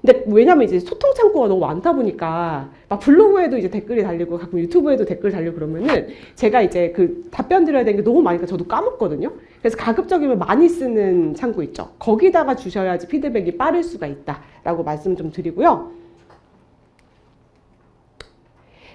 근데 왜냐면 이제 소통 창구가 너무 많다 보니까 막 블로그에도 이제 댓글이 달리고 가끔 유튜브에도 댓글 달리고 그러면은 제가 이제 그 답변 드려야 되는 게 너무 많으니까 저도 까먹거든요. 그래서 가급적이면 많이 쓰는 창구 있죠. 거기다가 주셔야지 피드백이 빠를 수가 있다라고 말씀 좀 드리고요.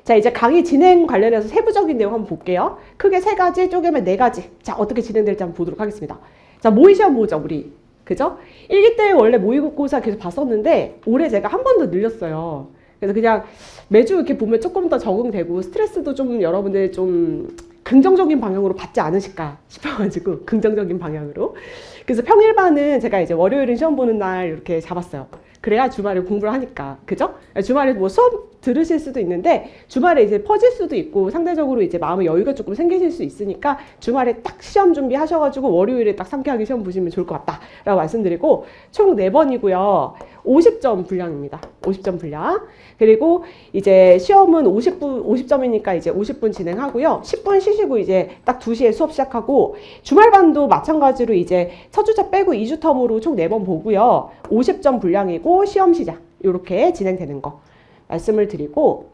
자, 이제 강의 진행 관련해서 세부적인 내용 한번 볼게요. 크게 3가지, 쪼개면 4가지. 자, 어떻게 진행될지 한번 보도록 하겠습니다. 자, 모의시험 보죠, 우리. 그죠? 1기 때 원래 모의고사 계속 봤었는데, 올해 제가 한 번 더 늘렸어요. 그래서 그냥 매주 이렇게 보면 조금 더 적응되고, 스트레스도 좀 여러분들 좀 긍정적인 방향으로 받지 않으실까 싶어가지고, 긍정적인 방향으로. 그래서 평일반은 제가 이제 월요일은 시험 보는 날 이렇게 잡았어요. 그래야 주말에 공부를 하니까. 그죠? 주말에 뭐 수업 들으실 수도 있는데, 주말에 이제 퍼질 수도 있고, 상대적으로 이제 마음의 여유가 조금 생기실 수 있으니까, 주말에 딱 시험 준비하셔가지고, 월요일에 딱 상쾌하게 시험 보시면 좋을 것 같다 라고 말씀드리고, 총 4번이고요. 50점 분량입니다. 50점 분량. 그리고 이제 시험은 50점이니까 이제 50분 진행하고요. 10분 쉬시고 이제 딱 2시에 수업 시작하고, 주말반도 마찬가지로 이제 첫 주차 빼고 2주 텀으로 총 4번 보고요. 50점 분량이고 시험 시작. 이렇게 진행되는 거 말씀을 드리고,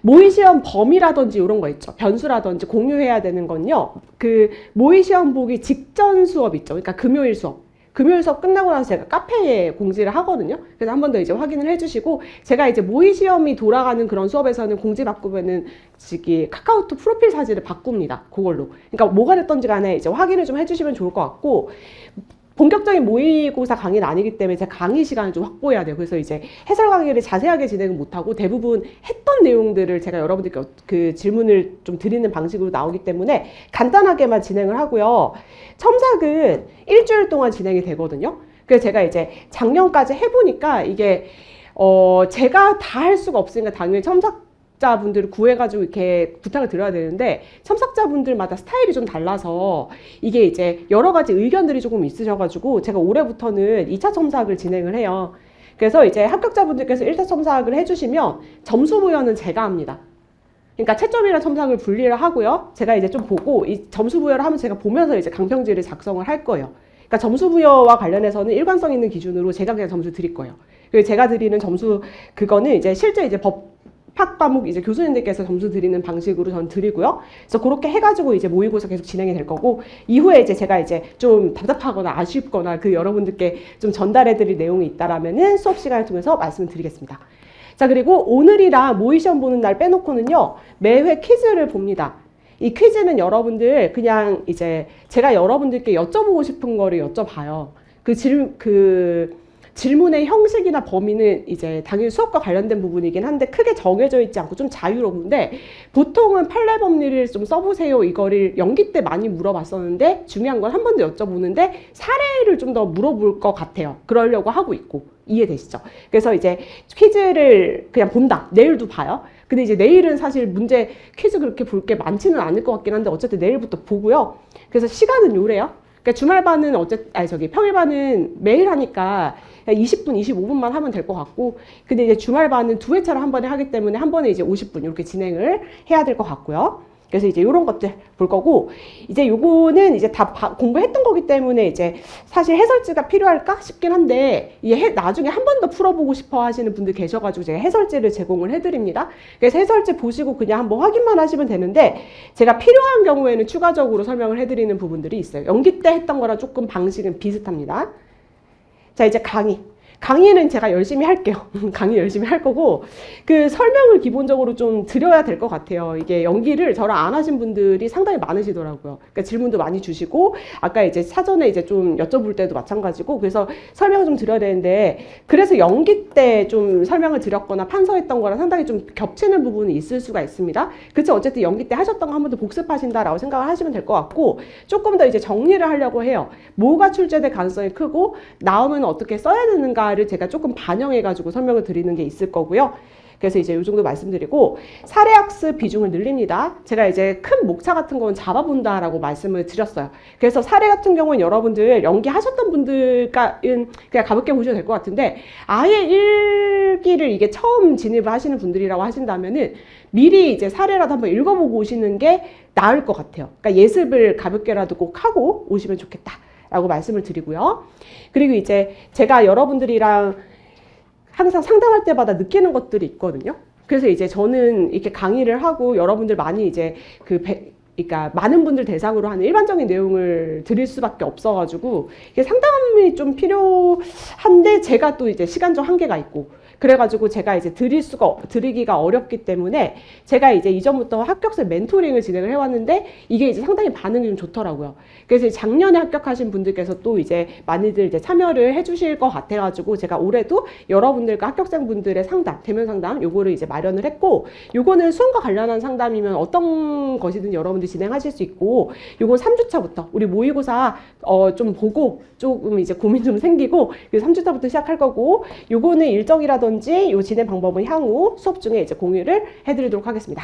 모의시험 범위라든지 이런 거 있죠. 변수라든지 공유해야 되는 건요. 그 모의시험 보기 직전 수업 있죠. 그러니까 금요일 수업. 금요일 수업 끝나고 나서 제가 카페에 공지를 하거든요. 그래서 한 번 더 이제 확인을 해주시고, 제가 이제 모의시험이 돌아가는 그런 수업에서는 공지 바꾸면은 카카오톡 프로필 사진을 바꿉니다. 그걸로. 그러니까 뭐가 됐던지 간에 이제 확인을 좀 해주시면 좋을 것 같고, 본격적인 모의고사 강의는 아니기 때문에 제가 강의 시간을 좀 확보해야 돼요. 그래서 이제 해설 강의를 자세하게 진행을 못하고 대부분 했던 내용들을 제가 여러분들께 그 질문을 좀 드리는 방식으로 나오기 때문에 간단하게만 진행을 하고요. 첨삭은 일주일 동안 진행이 되거든요. 그래서 제가 이제 작년까지 해보니까 이게 제가 다 할 수가 없으니까 당연히 첨삭자분들을 구해가지고 이렇게 부탁을 드려야 되는데, 첨삭자분들마다 스타일이 좀 달라서 이게 이제 여러 가지 의견들이 조금 있으셔가지고 제가 올해부터는 2차 첨삭을 진행을 해요. 그래서 이제 합격자분들께서 1차 첨삭을 해주시면 점수 부여는 제가 합니다. 그러니까 채점이랑 첨삭을 분리를 하고요. 제가 이제 좀 보고 이 점수 부여를 하면 제가 보면서 이제 강평지를 작성을 할 거예요. 그러니까 점수 부여와 관련해서는 일관성 있는 기준으로 제가 그냥 점수 드릴 거예요. 그리고 제가 드리는 점수 그거는 이제 실제 이제 법학 과목 이제 교수님들께서 점수 드리는 방식으로 저는 드리고요. 그래서 그렇게 해가지고 이제 모의고사 계속 진행이 될 거고, 이후에 이제 제가 이제 좀 답답하거나 아쉽거나 그 여러분들께 좀 전달해드릴 내용이 있다라면은 수업 시간을 통해서 말씀을 드리겠습니다. 자, 그리고 오늘이랑 모의시험 보는 날 빼놓고는요, 매회 퀴즈를 봅니다. 이 퀴즈는 여러분들 그냥 이제 제가 여러분들께 여쭤보고 싶은 거를 여쭤봐요. 그 질문의 형식이나 범위는 이제 당연히 수업과 관련된 부분이긴 한데 크게 정해져 있지 않고 좀 자유로운데, 보통은 판례 법리를 좀 써보세요 이거를 연기 때 많이 물어봤었는데, 중요한 건 한 번 더 여쭤보는데 사례를 좀 더 물어볼 것 같아요. 그러려고 하고 있고, 이해되시죠? 그래서 이제 퀴즈를 그냥 본다. 내일도 봐요. 근데 이제 내일은 사실 문제 퀴즈 그렇게 볼 게 많지는 않을 것 같긴 한데 어쨌든 내일부터 보고요. 그래서 시간은 요래요. 그러니까 주말반은 평일반은 매일 하니까 20분, 25분만 하면 될 것 같고, 근데 이제 주말반은 2회차를 한 번에 하기 때문에 한 번에 이제 50분 이렇게 진행을 해야 될 것 같고요. 그래서 이제 이런 것들 볼 거고, 이제 요거는 이제 다 공부했던 거기 때문에 이제 사실 해설지가 필요할까 싶긴 한데, 이게 나중에 한 번 더 풀어보고 싶어 하시는 분들 계셔가지고 제가 해설지를 제공을 해드립니다. 그래서 해설지 보시고 그냥 한번 확인만 하시면 되는데, 제가 필요한 경우에는 추가적으로 설명을 해드리는 부분들이 있어요. 연기 때 했던 거랑 조금 방식은 비슷합니다. 자, 이제 강의는 제가 열심히 할게요. 강의 열심히 할 거고, 그 설명을 기본적으로 좀 드려야 될 것 같아요. 이게 연기를 저랑 안 하신 분들이 상당히 많으시더라고요. 그러니까 질문도 많이 주시고, 아까 이제 사전에 이제 좀 여쭤볼 때도 마찬가지고, 그래서 설명을 좀 드려야 되는데, 그래서 연기 때 좀 설명을 드렸거나 판서했던 거랑 상당히 좀 겹치는 부분이 있을 수가 있습니다. 그래서 어쨌든 연기 때 하셨던 거 한 번 더 복습하신다라고 생각을 하시면 될 것 같고, 조금 더 이제 정리를 하려고 해요. 뭐가 출제될 가능성이 크고, 나오면 어떻게 써야 되는가 를 제가 조금 반영해가지고 설명을 드리는 게 있을 거고요. 그래서 이제 이 정도 말씀드리고, 사례학습 비중을 늘립니다. 제가 이제 큰 목차 같은 건 잡아본다라고 말씀을 드렸어요. 그래서 사례 같은 경우는 여러분들 연기하셨던 분들은 그냥 가볍게 보셔도 될 것 같은데, 아예 일기를 이게 처음 진입을 하시는 분들이라고 하신다면은 미리 이제 사례라도 한번 읽어보고 오시는 게 나을 것 같아요. 그러니까 예습을 가볍게라도 꼭 하고 오시면 좋겠다 라고 말씀을 드리고요. 그리고 이제 제가 여러분들이랑 항상 상담할 때마다 느끼는 것들이 있거든요. 그래서 이제 저는 이렇게 강의를 하고 여러분들 많이 이제 그러니까 많은 분들 대상으로 하는 일반적인 내용을 드릴 수밖에 없어가지고 이게 상담이 좀 필요한데, 제가 또 이제 시간적 한계가 있고, 그래가지고 제가 이제 드리기가 어렵기 때문에 제가 이제 이전부터 합격생 멘토링을 진행을 해왔는데, 이게 이제 상당히 반응이 좀 좋더라고요. 그래서 작년에 합격하신 분들께서 또 이제 많이들 이제 참여를 해주실 것 같아가지고 제가 올해도 여러분들과 합격생분들의 상담, 대면 상담 요거를 이제 마련을 했고, 요거는 수험과 관련한 상담이면 어떤 것이든 여러분들 진행하실 수 있고, 요거 3주차부터 우리 모의고사 좀 보고 조금 이제 고민 좀 생기고, 3주차부터 시작할 거고, 요거는 일정이라든지 요 진행 방법은 향후 수업 중에 이제 공유를 해드리도록 하겠습니다.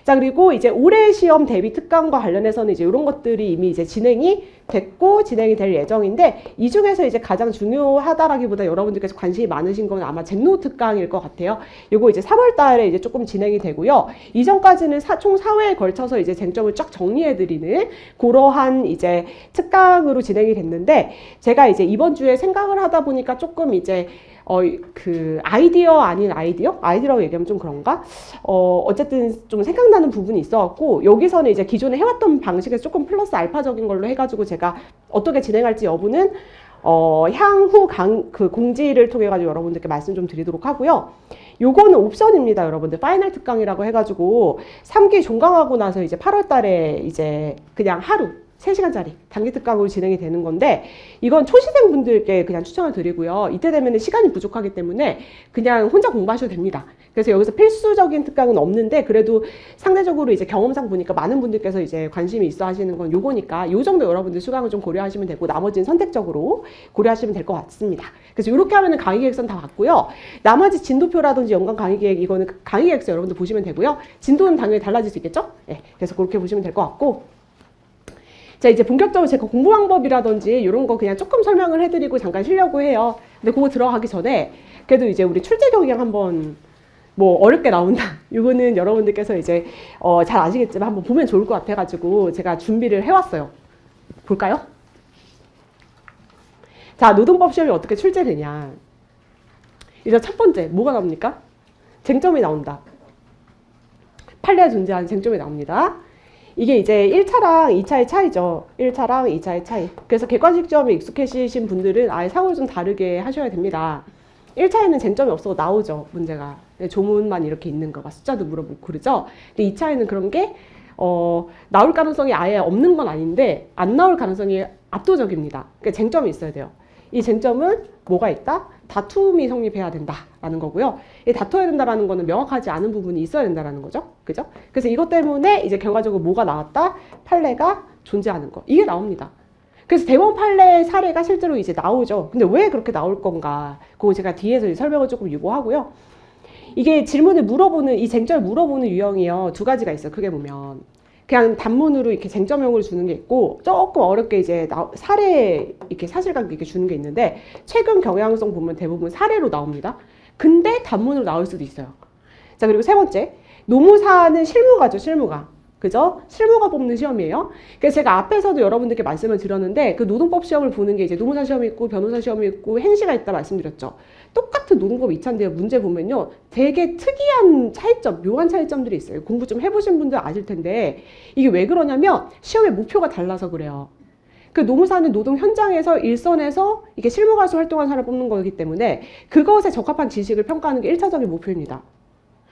자, 그리고 이제 올해 시험 대비 특강과 관련해서는 이제 이런 것들이 이미 이제 진행이 됐고 진행이 될 예정인데, 이 중에서 이제 가장 중요하다라기보다 여러분들께서 관심이 많으신 건 아마 젠노 특강일 것 같아요. 요거 이제 3월 달에 이제 조금 진행이 되고요. 이전까지는 총 4회에 걸쳐서 이제 쟁점을 쫙 정리해드리는 그러한 이제 특강으로 진행이 됐는데, 제가 이제 이번 주에 생각을 하다 보니까 조금 이제 그 아이디어 아닌 아이디어라고 얘기하면 좀 그런가? 어쨌든 좀 생각나는 부분이 있어갖고, 여기서는 이제 기존에 해왔던 방식에서 조금 플러스 알파적인 걸로 해가지고 제가 어떻게 진행할지 여부는 향후 그 공지를 통해 가지고 여러분들께 말씀 좀 드리도록 하고요. 요거는 옵션입니다, 여러분들. 파이널 특강이라고 해가지고 3기 종강하고 나서 이제 8월 달에 이제 그냥 하루 3시간짜리 단기 특강으로 진행이 되는 건데, 이건 초시생 분들께 그냥 추천을 드리고요. 이때 되면 시간이 부족하기 때문에 그냥 혼자 공부하셔도 됩니다. 그래서 여기서 필수적인 특강은 없는데, 그래도 상대적으로 이제 경험상 보니까 많은 분들께서 이제 관심이 있어 하시는 건 요거니까 요 정도 여러분들 수강을 좀 고려하시면 되고, 나머지는 선택적으로 고려하시면 될 것 같습니다. 그래서 이렇게 하면은 강의 계획선 다 봤고요. 나머지 진도표라든지 연간 강의 계획, 이거는 강의 계획서 여러분들 보시면 되고요. 진도는 당연히 달라질 수 있겠죠? 네, 그래서 그렇게 보시면 될 것 같고, 자, 이제 본격적으로 제가 공부 방법이라든지 이런 거 그냥 조금 설명을 해드리고 잠깐 쉬려고 해요. 근데 그거 들어가기 전에 그래도 이제 우리 출제 경향 한번 뭐 어렵게 나온다. 이거는 여러분들께서 이제 잘 아시겠지만 한번 보면 좋을 것 같아가지고 제가 준비를 해왔어요. 볼까요? 자, 노동법 시험이 어떻게 출제되냐. 일단 첫 번째, 뭐가 나옵니까? 쟁점이 나온다. 판례에 존재하는 쟁점이 나옵니다. 이게 이제 1차랑 2차의 차이죠. 1차랑 2차의 차이. 그래서 객관식 시험에 익숙해지신 분들은 아예 사고를 좀 다르게 하셔야 됩니다. 1차에는 쟁점이 없어도 나오죠, 문제가. 조문만 이렇게 있는 거, 막 숫자도 물어보고 그러죠. 근데 2차에는 그런 게 나올 가능성이 아예 없는 건 아닌데 안 나올 가능성이 압도적입니다. 그러니까 쟁점이 있어야 돼요. 이 쟁점은 뭐가 있다? 다툼이 성립해야 된다라는 거고요. 이 다퉈야 된다라는 거는 명확하지 않은 부분이 있어야 된다라는 거죠. 그죠? 그래서 이것 때문에 이제 결과적으로 뭐가 나왔다? 판례가 존재하는 거. 이게 나옵니다. 그래서 대법원 판례 사례가 실제로 이제 나오죠. 근데 왜 그렇게 나올 건가? 그거 제가 뒤에서 설명을 조금 유보하고요. 이게 질문을 물어보는, 이 쟁점을 물어보는 유형이요. 두 가지가 있어요. 크게 보면. 그냥 단문으로 이렇게 쟁점형으로 주는 게 있고, 조금 어렵게 이제 사례, 이렇게 사실관계 이렇게 주는 게 있는데, 최근 경향성 보면 대부분 사례로 나옵니다. 근데 단문으로 나올 수도 있어요. 자, 그리고 세 번째. 노무사는 실무가죠, 실무가. 그죠? 실무가 뽑는 시험이에요. 그래서 제가 앞에서도 여러분들께 말씀을 드렸는데, 그 노동법 시험을 보는 게 이제 노무사 시험이 있고, 변호사 시험이 있고, 행시가 있다 말씀드렸죠. 똑같은 노동법 2차인데요. 문제 보면요. 되게 특이한 차이점, 묘한 차이점들이 있어요. 공부 좀 해보신 분들 아실 텐데, 이게 왜 그러냐면, 시험의 목표가 달라서 그래요. 그 노무사는 노동 현장에서 일선에서 이게 실무가서 활동하는 사람을 뽑는 거기 때문에, 그것에 적합한 지식을 평가하는 게 1차적인 목표입니다.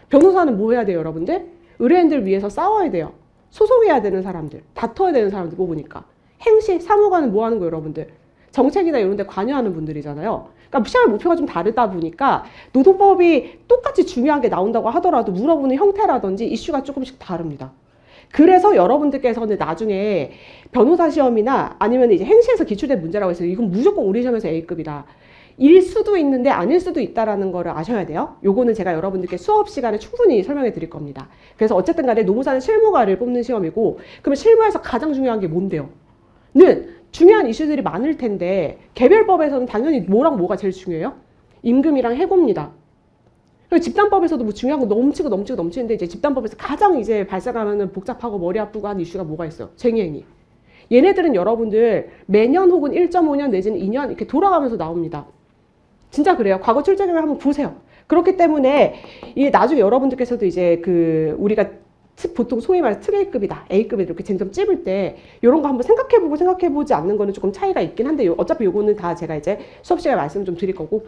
변호사는 뭐 해야 돼요, 여러분들? 의뢰인들 위해서 싸워야 돼요. 소송해야 되는 사람들, 다퉈야 되는 사람들 뽑으니까. 행시, 사무관은 뭐 하는 거예요, 여러분들? 정책이나 이런 데 관여하는 분들이잖아요. 그러니까 시험의 목표가 좀 다르다 보니까 노동법이 똑같이 중요한 게 나온다고 하더라도 물어보는 형태라든지 이슈가 조금씩 다릅니다. 그래서 여러분들께서는 나중에 변호사 시험이나 아니면 이제 행시에서 기출된 문제라고 해서 이건 무조건 우리 시험에서 A급이다. 일 수도 있는데 아닐 수도 있다라는 거를 아셔야 돼요. 요거는 제가 여러분들께 수업 시간에 충분히 설명해 드릴 겁니다. 그래서 어쨌든 간에 노무사는 실무가를 뽑는 시험이고, 그러면 실무에서 가장 중요한 게 뭔데요? 는 중요한 이슈들이 많을 텐데 개별법에서는 당연히 뭐랑 뭐가 제일 중요해요? 임금이랑 해고입니다. 집단법에서도 뭐 중요한 거 넘치는데 이제 집단법에서 가장 이제 발생하는 복잡하고 머리 아프고 한 이슈가 뭐가 있어요? 쟁의행위. 얘네들은 여러분들 매년 혹은 1.5년 내지는 2년 이렇게 돌아가면서 나옵니다. 진짜 그래요. 과거 출제 경향 한번 보세요. 그렇기 때문에 이 나중에 여러분들께서도 이제 그 우리가 보통 소위 말해서 특 A급이다, A급이다 이렇게 쟁점 찝을 때 이런 거 한번 생각해보고 생각해보지 않는 거는 조금 차이가 있긴 한데 어차피 요거는 다 제가 이제 수업 시간에 말씀을 좀 드릴 거고,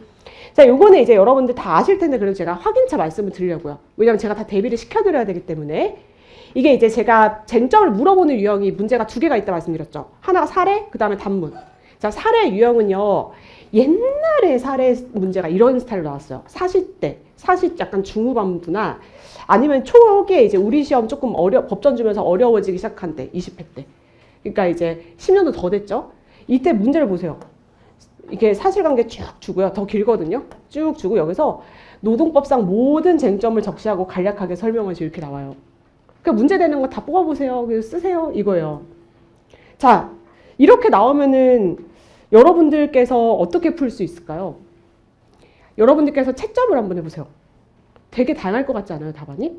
자, 요거는 이제 여러분들 다 아실 텐데 그래도 제가 확인차 말씀을 드리려고요. 왜냐면 제가 다 대비를 시켜드려야 되기 때문에. 이게 이제 제가 쟁점을 물어보는 유형이 문제가 두 개가 있다 말씀드렸죠. 하나가 사례, 그 다음에 단문. 자, 사례 유형은요, 옛날에 사례 문제가 이런 스타일로 나왔어요. 사시 때, 사시 약간 중후반부나 아니면 초기에 이제 우리 시험 조금 법전 주면서 어려워지기 시작한 때, 20회 때. 그러니까 이제 10년도 더 됐죠. 이때 문제를 보세요. 이게 사실관계 쭉 주고요. 더 길거든요. 쭉 주고 여기서 노동법상 모든 쟁점을 적시하고 간략하게 설명하시 이렇게 나와요. 그 문제 되는 거 다 뽑아보세요. 그래서 쓰세요. 이거예요. 자, 이렇게 나오면은 여러분들께서 어떻게 풀 수 있을까요? 여러분들께서 채점을 한번 해보세요. 되게 다양할 것 같지 않아요, 답안이?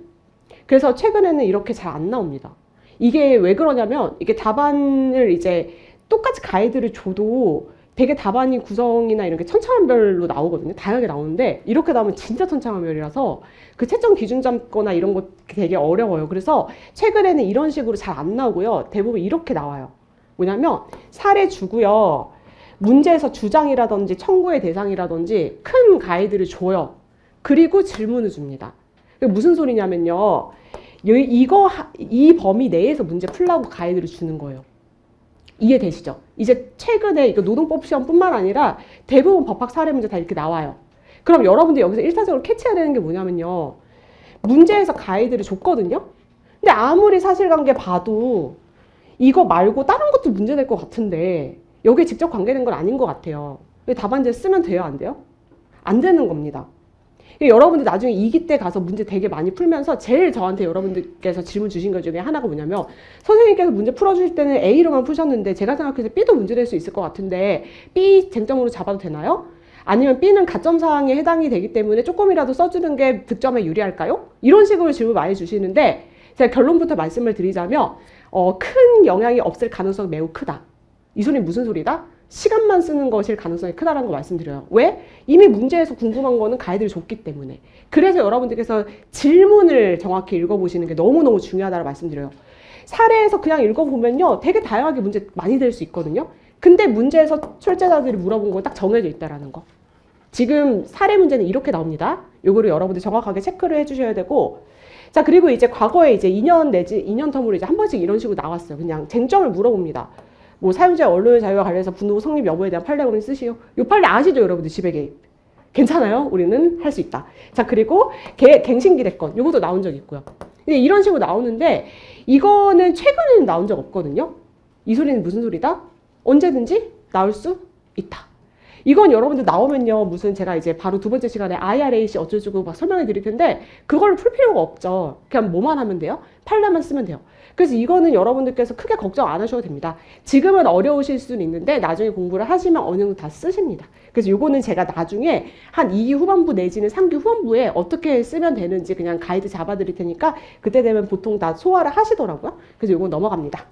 그래서 최근에는 이렇게 잘 안 나옵니다. 이게 왜 그러냐면 이게 답안을 이제 똑같이 가이드를 줘도 되게 답안이 구성이나 이런 게 천차만별로 나오거든요. 다양하게 나오는데 이렇게 나오면 진짜 천차만별이라서 그 채점 기준 잡거나 이런 거 되게 어려워요. 그래서 최근에는 이런 식으로 잘 안 나오고요. 대부분 이렇게 나와요. 뭐냐면 사례 주고요. 문제에서 주장이라든지 청구의 대상이라든지 큰 가이드를 줘요. 그리고 질문을 줍니다. 무슨 소리냐면요. 이 범위 내에서 문제 풀라고 가이드를 주는 거예요. 이해되시죠? 이제 최근에 이거 노동법 시험뿐만 아니라 대부분 법학 사례 문제 다 이렇게 나와요. 그럼 여러분들 여기서 일차적으로 캐치해야 되는 게 뭐냐면요. 문제에서 가이드를 줬거든요. 근데 아무리 사실관계 봐도 이거 말고 다른 것도 문제 될 것 같은데 여기에 직접 관계된 건 아닌 것 같아요. 답안지를 쓰면 돼요? 안 돼요? 안 되는 겁니다. 여러분들 나중에 2기 때 가서 문제 되게 많이 풀면서 제일 저한테 여러분들께서 질문 주신 것 중에 하나가 뭐냐면 선생님께서 문제 풀어주실 때는 A로만 푸셨는데 제가 생각해서 B도 문제 될 수 있을 것 같은데 B 쟁점으로 잡아도 되나요? 아니면 B는 가점 사항에 해당이 되기 때문에 조금이라도 써주는 게 득점에 유리할까요? 이런 식으로 질문 많이 주시는데 제가 결론부터 말씀을 드리자면 큰 영향이 없을 가능성이 매우 크다. 이 소리는 무슨 소리다? 시간만 쓰는 것일 가능성이 크다라는 거 말씀드려요. 왜? 이미 문제에서 궁금한 거는 가이드를 줬기 때문에. 그래서 여러분들께서 질문을 정확히 읽어보시는 게 너무너무 중요하다고 말씀드려요. 사례에서 그냥 읽어보면요, 되게 다양하게 문제 많이 될 수 있거든요. 근데 문제에서 출제자들이 물어본 건 딱 정해져 있다라는 거. 지금 사례 문제는 이렇게 나옵니다. 요거를 여러분들 정확하게 체크를 해주셔야 되고, 자, 그리고 이제 과거에 이제 2년 내지 2년 텀으로 이제 한 번씩 이런 식으로 나왔어요. 그냥 쟁점을 물어봅니다. 뭐 사용자의 언론의 자유와 관련해서 분노 성립 여부에 대한 판례문을 쓰시오. 요 판례 아시죠, 여러분들? 지배 개입. 괜찮아요? 우리는 할 수 있다. 자, 그리고 갱신기대권. 요것도 나온 적 있고요. 근데 이런 식으로 나오는데, 이거는 최근에는 나온 적 없거든요. 이 소리는 무슨 소리다? 언제든지 나올 수 있다. 이건 여러분들 나오면요, 무슨 제가 이제 바로 두 번째 시간에 IRAC 어쩌고 막 설명해 드릴 텐데, 그걸 풀 필요가 없죠. 그냥 뭐만 하면 돼요? 판례만 쓰면 돼요. 그래서 이거는 여러분들께서 크게 걱정 안 하셔도 됩니다. 지금은 어려우실 수는 있는데, 나중에 공부를 하시면 어느 정도 다 쓰십니다. 그래서 이거는 제가 나중에 한 2기 후반부 내지는 3기 후반부에 어떻게 쓰면 되는지 그냥 가이드 잡아 드릴 테니까, 그때 되면 보통 다 소화를 하시더라고요. 그래서 이건 넘어갑니다.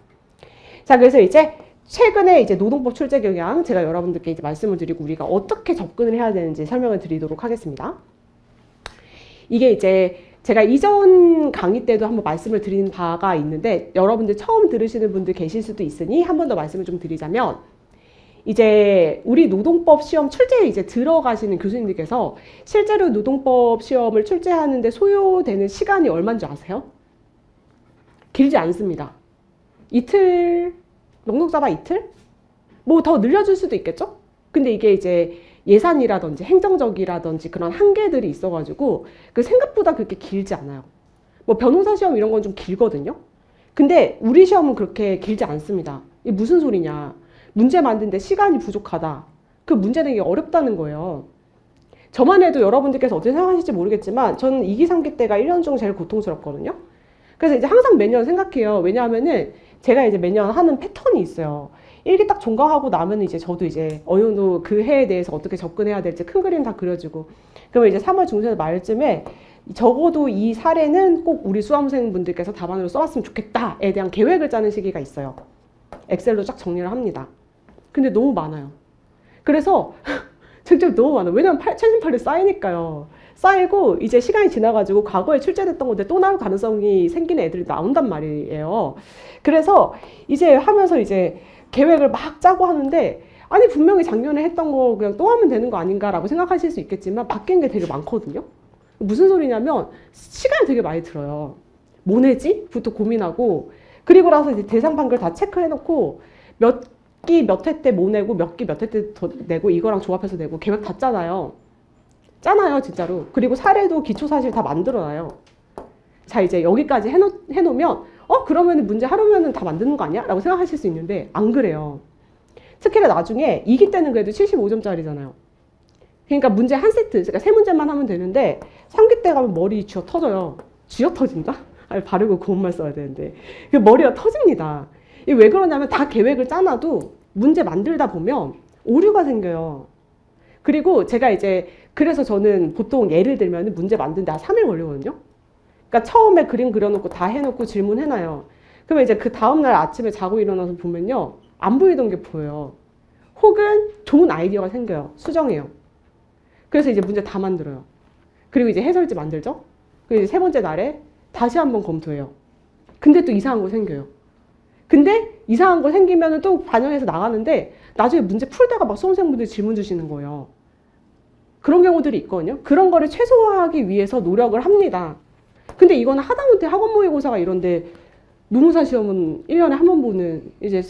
자, 그래서 이제 최근에 이제 노동법 출제 경향 제가 여러분들께 이제 말씀을 드리고 우리가 어떻게 접근을 해야 되는지 설명을 드리도록 하겠습니다. 이게 이제 제가 이전 강의 때도 한번 말씀을 드린 바가 있는데 여러분들 처음 들으시는 분들 계실 수도 있으니 한 번 더 말씀을 좀 드리자면, 이제 우리 노동법 시험 출제에 이제 들어가시는 교수님들께서 실제로 노동법 시험을 출제하는데 소요되는 시간이 얼마인 줄 아세요? 길지 않습니다. 이틀, 넉넉 잡아 이틀? 뭐 더 늘려줄 수도 있겠죠? 근데 이게 이제 예산이라든지 행정적이라든지 그런 한계들이 있어가지고 그 생각보다 그렇게 길지 않아요. 뭐 변호사 시험 이런 건 좀 길거든요. 근데 우리 시험은 그렇게 길지 않습니다. 이게 무슨 소리냐? 문제 만드는데 시간이 부족하다. 그 문제 내기 어렵다는 거예요. 저만 해도 여러분들께서 어떻게 생각하실지 모르겠지만 저는 2기, 3기 때가 1년 중 제일 고통스럽거든요. 그래서 이제 항상 매년 생각해요. 왜냐하면은 제가 이제 매년 하는 패턴이 있어요. 1기 딱 종강하고 나면 이제 저도 이제 어느 정도 그 해에 대해서 어떻게 접근해야 될지 큰 그림 다 그려지고, 그러면 이제 3월 중순 말쯤에 적어도 이 사례는 꼭 우리 수험생분들께서 답안으로 써왔으면 좋겠다에 대한 계획을 짜는 시기가 있어요. 엑셀로 쫙 정리를 합니다. 근데 너무 많아요. 그래서 직접 너무 많아요. 왜냐면 최신판이 쌓이니까요. 쌓이고 이제 시간이 지나가지고 과거에 출제됐던 건데 또 나올 가능성이 생기는 애들이 나온단 말이에요. 그래서 이제 하면서 이제 계획을 막 짜고 하는데, 아니 분명히 작년에 했던 거 그냥 또 하면 되는 거 아닌가라고 생각하실 수 있겠지만 바뀐 게 되게 많거든요. 무슨 소리냐면 시간이 되게 많이 들어요. 뭐 내지? 부터 고민하고, 그리고 나서 이제 대상 판결 다 체크해놓고 몇 기 몇 회 때 뭐 내고 몇 기 몇 회 때 더 내고 이거랑 조합해서 내고 계획 다 짜놔요. 짜놔요 진짜로. 그리고 사례도 기초사실 다 만들어놔요. 자, 이제 여기까지 해놓으면 그러면 문제 하루면은 다 만드는 거 아니야? 라고 생각하실 수 있는데 안 그래요. 특히나 나중에 2기 때는 그래도 75점짜리잖아요. 그러니까 문제 한 세트, 그러니까 세 문제만 하면 되는데 3기 때 가면 머리 쥐어 터져요. 쥐어 터진다? 아니, 바르고 고운말 써야 되는데 그 머리가 터집니다. 이게 왜 그러냐면 다 계획을 짜놔도 문제 만들다 보면 오류가 생겨요. 그리고 제가 이제 그래서 저는 보통 예를 들면 문제 만드는데 한 3일 걸리거든요. 그러니까 처음에 그림 그려놓고 다 해놓고 질문해놔요. 그러면 이제 그 다음날 아침에 자고 일어나서 보면요, 안 보이던 게 보여요. 혹은 좋은 아이디어가 생겨요. 수정해요. 그래서 이제 문제 다 만들어요. 그리고 이제 해설지 만들죠. 그리고 이제 세 번째 날에 다시 한번 검토해요. 근데 또 이상한 거 생겨요. 근데 이상한 거 생기면 또 반영해서 나가는데 나중에 문제 풀다가 막 수험생분들이 질문 주시는 거예요. 그런 경우들이 있거든요. 그런 거를 최소화하기 위해서 노력을 합니다. 근데 이거는 하다못해 학원 모의고사가 이런데 노무사 시험은 1년에 한 번 보는 이제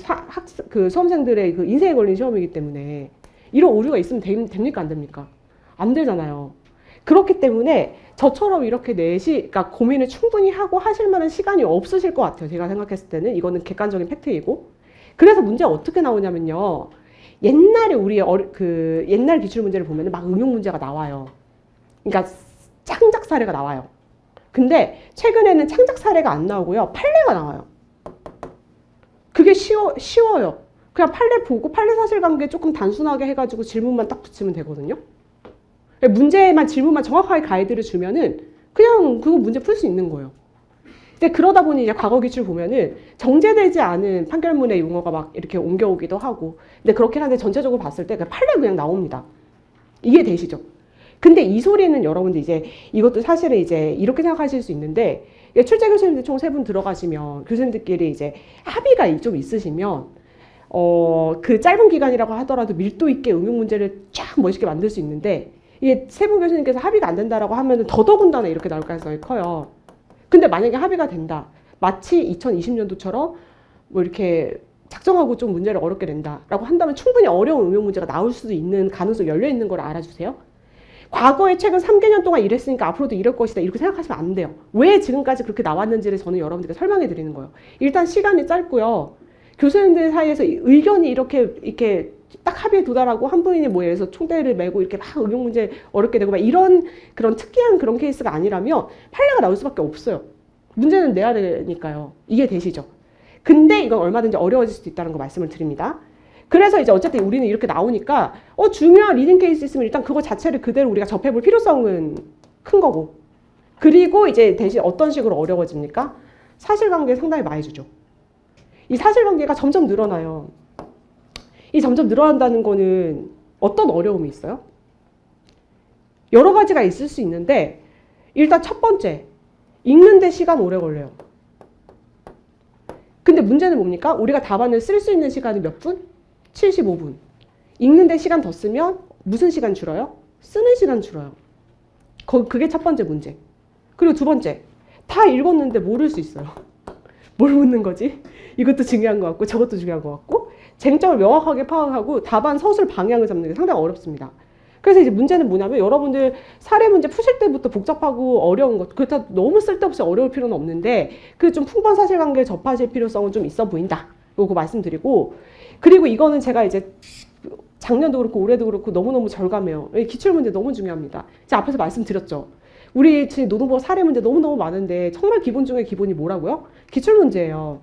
그 수험생들의 그 인생에 걸린 시험이기 때문에 이런 오류가 있으면 됩니까? 안 됩니까? 안 되잖아요. 그렇기 때문에 저처럼 이렇게 그러니까 고민을 충분히 하고 하실 만한 시간이 없으실 것 같아요. 제가 생각했을 때는 이거는 객관적인 팩트이고. 그래서 문제가 어떻게 나오냐면요. 옛날에 우리 옛날 기출 문제를 보면 막 응용 문제가 나와요. 그러니까 창작 사례가 나와요. 근데 최근에는 창작 사례가 안 나오고요. 판례가 나와요. 그게 쉬워요. 그냥 판례 보고 판례 사실관계 조금 단순하게 해가지고 질문만 딱 붙이면 되거든요. 문제만 질문만 정확하게 가이드를 주면은 그냥 그거 문제 풀 수 있는 거예요. 이제 그러다 보니 이제 과거 기출 보면은 정제되지 않은 판결문의 용어가 막 이렇게 옮겨오기도 하고, 근데 그렇긴 한데 전체적으로 봤을 때 판례 그냥 나옵니다. 이게 되시죠? 근데 이 소리는 여러분들 이제 이것도 사실은 이제 이렇게 생각하실 수 있는데, 출제 교수님들 총 3분 들어가시면 교수님들끼리 이제 합의가 좀 있으시면 그 짧은 기간이라고 하더라도 밀도 있게 응용 문제를 쫙 멋있게 만들 수 있는데, 이게 3분 교수님께서 합의가 안 된다라고 하면 더더군다나 이렇게 나올 가능성이 커요. 근데 만약에 합의가 된다. 마치 2020년도처럼 뭐 이렇게 작성하고 좀 문제를 어렵게 낸다라고 한다면 충분히 어려운 응용 문제가 나올 수도 있는 가능성이 열려 있는 걸 알아주세요. 과거에 최근 3개년 동안 이랬으니까 앞으로도 이럴 것이다 이렇게 생각하시면 안 돼요. 왜 지금까지 그렇게 나왔는지를 저는 여러분들께 설명해 드리는 거예요. 일단 시간이 짧고요. 교수님들 사이에서 의견이 이렇게 딱 합의에 도달하고 한 분이 뭐 예를 들어서 총대를 메고 이렇게 막 응용 문제 어렵게 되고 막 이런 그런 특이한 그런 케이스가 아니라면 판례가 나올 수밖에 없어요. 문제는 내야 되니까요. 이게 되시죠. 근데 이건 얼마든지 어려워질 수도 있다는 거 말씀을 드립니다. 그래서 이제 어쨌든 우리는 이렇게 나오니까 중요한 리딩 케이스 있으면 일단 그거 자체를 그대로 우리가 접해볼 필요성은 큰 거고, 그리고 이제 대신 어떤 식으로 어려워집니까? 사실관계 상당히 많이 주죠. 이 사실관계가 점점 늘어나요. 이 점점 늘어난다는 거는 어떤 어려움이 있어요? 여러 가지가 있을 수 있는데, 일단 첫 번째, 읽는데 시간 오래 걸려요. 근데 문제는 뭡니까? 우리가 답안을 쓸 수 있는 시간이 몇 분? 75분. 읽는데 시간 더 쓰면 무슨 시간 줄어요? 쓰는 시간 줄어요. 그게 첫 번째 문제. 그리고 두 번째, 다 읽었는데 모를 수 있어요. 뭘 묻는 거지? 이것도 중요한 것 같고 저것도 중요한 것 같고, 쟁점을 명확하게 파악하고 답안 서술 방향을 잡는 게 상당히 어렵습니다. 그래서 이제 문제는 뭐냐면, 여러분들 사례 문제 푸실 때부터 복잡하고 어려운 것, 그렇다고 너무 쓸데없이 어려울 필요는 없는데 그 좀 풍부한 사실관계를 접하실 필요성은 좀 있어 보인다. 요거 말씀드리고, 그리고 이거는 제가 이제 작년도 그렇고 올해도 그렇고 너무너무 절감해요. 기출문제 너무 중요합니다. 제가 앞에서 말씀드렸죠. 우리 지금 노동법 사례 문제 너무너무 많은데 정말 기본 중에 기본이 뭐라고요? 기출문제예요.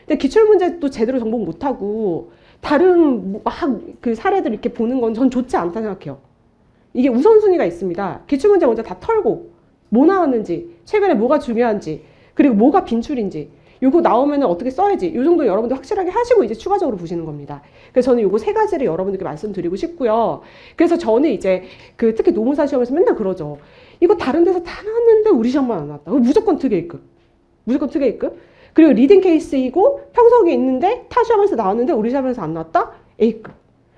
근데 기출문제도 제대로 정복 못하고 다른 막 그 사례들 이렇게 보는 건 전 좋지 않다 생각해요. 이게 우선순위가 있습니다. 기출문제 먼저 다 털고 뭐 나왔는지, 최근에 뭐가 중요한지, 그리고 뭐가 빈출인지, 요거 나오면 어떻게 써야지, 요 정도 여러분들 확실하게 하시고 이제 추가적으로 보시는 겁니다. 그래서 저는 요거 3가지를 여러분들께 말씀드리고 싶고요. 그래서 저는 이제 특히 노무사 시험에서 맨날 그러죠. 이거 다른 데서 다 나왔는데 우리 시험만 안 나왔다. 무조건 특혜급. 무조건 특혜급. 그리고 리딩 케이스이고 평석이 있는데 타 시험에서 나왔는데 우리 시험에서 안 나왔다? A급.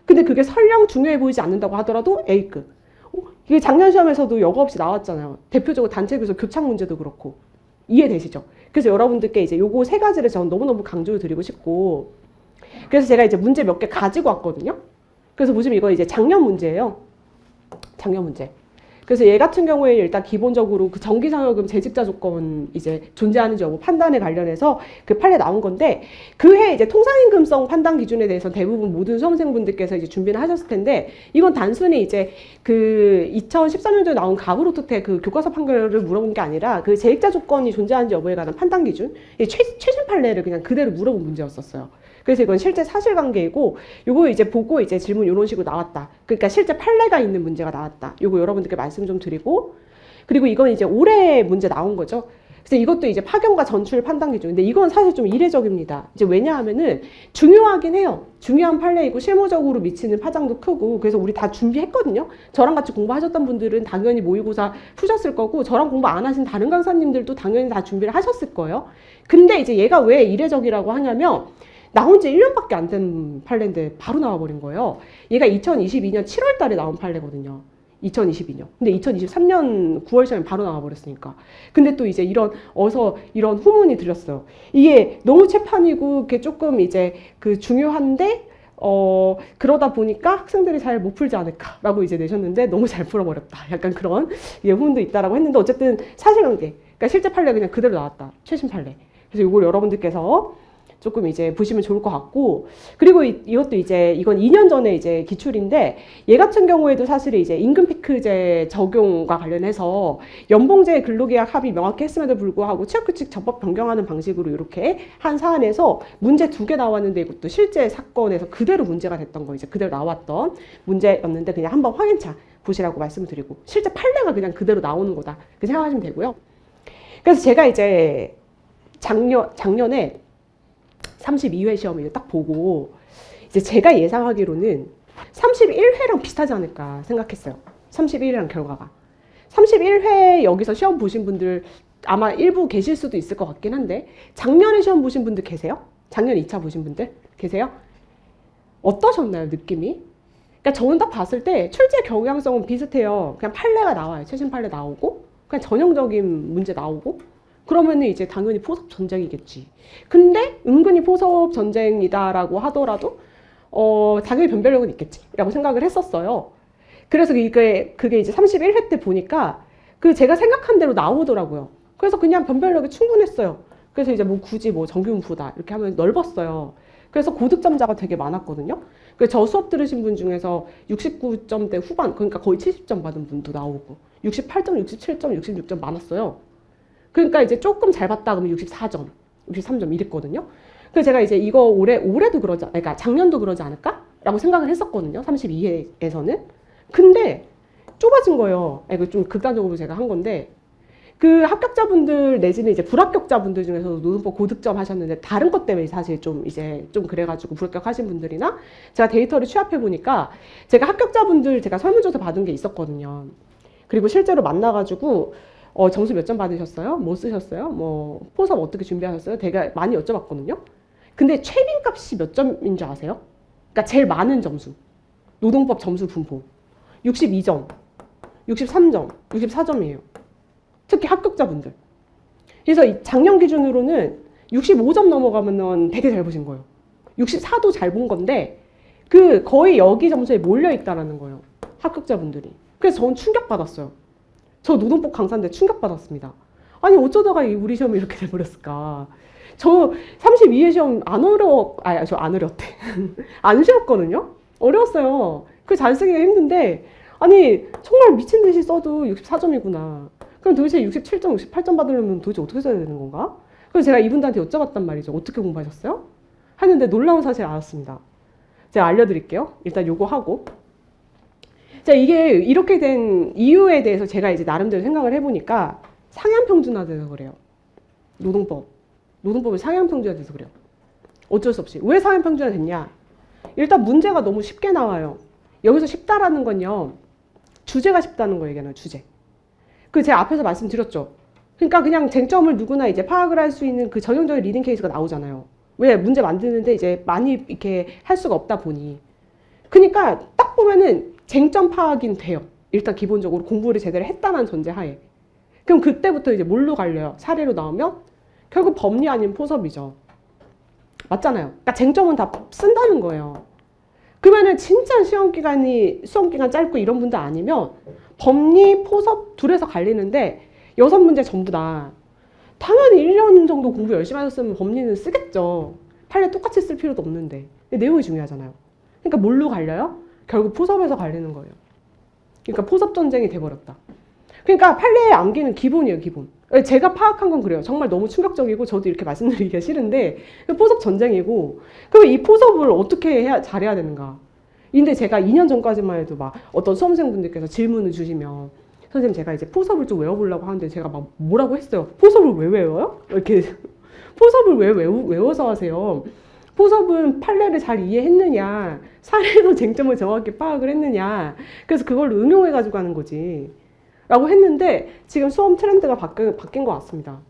근데 그게 설령 중요해 보이지 않는다고 하더라도 A급. 이게 작년 시험에서도 여과 없이 나왔잖아요. 대표적으로 단체 교수 교착 문제도 그렇고. 이해되시죠? 그래서 여러분들께 이제 요거 3가지를 저는 너무너무 강조를 드리고 싶고, 그래서 제가 이제 문제 몇 개 가지고 왔거든요. 그래서 보시면 이거 이제 작년 문제예요. 작년 문제. 그래서 얘 같은 경우에 일단 기본적으로 그 정기상여금 재직자 조건 이제 존재하는지 여부 판단에 관련해서 그 판례 나온 건데, 그해 이제 통상임금성 판단 기준에 대해서 대부분 모든 수험생분들께서 이제 준비를 하셨을 텐데, 이건 단순히 이제 그 2013년도에 나온 가브로트테 그 교과서 판결을 물어본 게 아니라 그 재직자 조건이 존재하는지 여부에 관한 판단 기준, 최신 판례를 그냥 그대로 물어본 문제였었어요. 그래서 이건 실제 사실관계이고, 요거 이제 보고 이제 질문 이런 식으로 나왔다. 그러니까 실제 판례가 있는 문제가 나왔다. 요거 여러분들께 말씀 좀 드리고, 그리고 이건 이제 올해 문제 나온 거죠. 그래서 이것도 이제 파견과 전출 판단 기준. 근데 이건 사실 좀 이례적입니다. 이제 왜냐하면은 중요하긴 해요. 중요한 판례이고 실무적으로 미치는 파장도 크고, 그래서 우리 다 준비했거든요. 저랑 같이 공부하셨던 분들은 당연히 모의고사 푸셨을 거고, 저랑 공부 안 하신 다른 강사님들도 당연히 다 준비를 하셨을 거예요. 근데 이제 얘가 왜 이례적이라고 하냐면, 나온 지 1년밖에 안 된 판례인데 바로 나와버린 거예요. 얘가 2022년 7월 달에 나온 판례거든요. 2022년. 근데 2023년 9월 시험에 바로 나와버렸으니까. 근데 또 이제 이런 후문이 들렸어요. 이게 너무 채판이고, 그게 조금 이제 그 중요한데, 그러다 보니까 학생들이 잘 못 풀지 않을까라고 이제 내셨는데 너무 잘 풀어버렸다. 약간 그런 후문도 있다라고 했는데, 어쨌든 사실관계. 그러니까 실제 판례 그냥 그대로 나왔다. 최신 판례. 그래서 이걸 여러분들께서 조금 이제 보시면 좋을 것 같고, 그리고 이것도 이제 이건 2년 전에 이제 기출인데, 얘 같은 경우에도 사실 이제 임금 피크제 적용과 관련해서 연봉제 근로계약 합의 명확히 했음에도 불구하고 취업규칙 적법 변경하는 방식으로 이렇게 한 사안에서 문제 2개 나왔는데, 이것도 실제 사건에서 그대로 문제가 됐던 거, 이제 그대로 나왔던 문제였는데, 그냥 한번 확인차 보시라고 말씀을 드리고, 실제 판례가 그냥 그대로 나오는 거다. 그렇게 생각하시면 되고요. 그래서 제가 이제 작년에 32회 시험을 딱 보고 이제 제가 예상하기로는 31회랑 비슷하지 않을까 생각했어요. 31회랑 결과가. 31회 여기서 시험 보신 분들 아마 일부 계실 수도 있을 것 같긴 한데 작년에 시험 보신 분들 계세요? 작년 2차 보신 분들 계세요? 어떠셨나요, 느낌이? 그러니까 저는 딱 봤을 때 출제 경향성은 비슷해요. 그냥 판례가 나와요. 최신 판례 나오고 그냥 전형적인 문제 나오고 그러면은 이제 당연히 포섭 전쟁이겠지. 근데 은근히 포섭 전쟁이다라고 하더라도 당연히 변별력은 있겠지라고 생각을 했었어요. 그래서 그게 이제 31회 때 보니까 그 제가 생각한 대로 나오더라고요. 그래서 그냥 변별력이 충분했어요. 그래서 이제 뭐 굳이 뭐 정규문푸다 이렇게 하면 넓었어요. 그래서 고득점자가 되게 많았거든요. 그래서 저 수업 들으신 분 중에서 69점대 후반, 그러니까 거의 70점 받은 분도 나오고 68점, 67점, 66점 많았어요. 그러니까 이제 조금 잘 봤다 그러면 64점, 63점 이랬거든요. 그래서 제가 이제 이거 올해도 그러지, 그러니까 작년도 그러지 않을까? 라고 생각을 했었거든요. 32회에서는. 근데 좁아진 거예요. 이거 좀 극단적으로 제가 한 건데 그 합격자분들 내지는 이제 불합격자분들 중에서도 노동법 고득점 하셨는데 다른 것 때문에 사실 좀 그래가지고 불합격하신 분들이나 제가 데이터를 취합해 보니까 제가 합격자분들 제가 설문조사 받은 게 있었거든요. 그리고 실제로 만나가지고 점수 몇 점 받으셨어요? 뭐 쓰셨어요? 뭐 포섭 어떻게 준비하셨어요? 되게 많이 여쭤봤거든요. 근데 최빈값이 몇 점인 줄 아세요? 그러니까 제일 많은 점수. 노동법 점수 분포. 62점, 63점, 64점이에요. 특히 합격자분들. 그래서 작년 기준으로는 65점 넘어가면 되게 잘 보신 거예요. 64도 잘 본 건데 그 거의 여기 점수에 몰려 있다라는 거예요. 합격자분들이. 그래서 저는 충격받았어요. 저 노동법 강사인데 충격받았습니다. 아니 어쩌다가 우리 시험이 이렇게 돼버렸을까. 저 32회 시험 저 안 어려웠대. 안 쉬웠거든요. 어려웠어요. 그 잘 쓰기가 힘든데 아니 정말 미친 듯이 써도 64점이구나. 그럼 도대체 67점, 68점 받으려면 도대체 어떻게 써야 되는 건가? 그래서 제가 이분들한테 여쭤봤단 말이죠. 어떻게 공부하셨어요? 하는데 놀라운 사실을 알았습니다. 제가 알려드릴게요. 일단 요거 하고. 자, 이게 이렇게 된 이유에 대해서 제가 이제 나름대로 생각을 해보니까 상향평준화돼서 그래요. 노동법이 상향평준화돼서 그래요. 어쩔 수 없이. 왜 상향평준화 됐냐? 일단 문제가 너무 쉽게 나와요. 여기서 쉽다라는 건요. 주제가 쉽다는 거 얘기하는 주제. 그 제가 앞에서 말씀드렸죠. 그러니까 그냥 쟁점을 누구나 이제 파악을 할 수 있는 그 전형적인 리딩 케이스가 나오잖아요. 왜? 문제 만드는데 이제 많이 이렇게 할 수가 없다 보니. 그러니까 딱 보면은 쟁점 파악인 돼요. 일단 기본적으로 공부를 제대로 했다는 전제하에. 그럼 그때부터 이제 뭘로 갈려요? 사례로 나오면 결국 법리 아닌 포섭이죠. 맞잖아요. 그러니까 쟁점은 다 쓴다는 거예요. 그러면은 진짜 수험 기간 짧고 이런 분들 아니면 법리, 포섭 둘에서 갈리는데 6문제 전부 다 당연히 1년 정도 공부 열심히 하셨으면 법리는 쓰겠죠. 판례 똑같이 쓸 필요도 없는데. 내용이 중요하잖아요. 그러니까 뭘로 갈려요? 결국 포섭에서 갈리는 거예요. 그러니까 포섭 전쟁이 돼버렸다. 그러니까 판례의 암기는 기본이에요, 기본. 제가 파악한 건 그래요. 정말 너무 충격적이고 저도 이렇게 말씀드리기가 싫은데 포섭 전쟁이고 그럼 이 포섭을 어떻게 잘해야 되는가? 근데 제가 2년 전까지만 해도 막 어떤 수험생분들께서 질문을 주시면 선생님 제가 이제 포섭을 좀 외워보려고 하는데 제가 막 뭐라고 했어요. 포섭을 왜 외워요? 이렇게 포섭을 왜 외워서 하세요? 포섭은 판례를 잘 이해했느냐, 사례로 쟁점을 정확히 파악을 했느냐, 그래서 그걸 응용해가지고 하는 거지. 라고 했는데 지금 수험 트렌드가 바뀐 것 같습니다.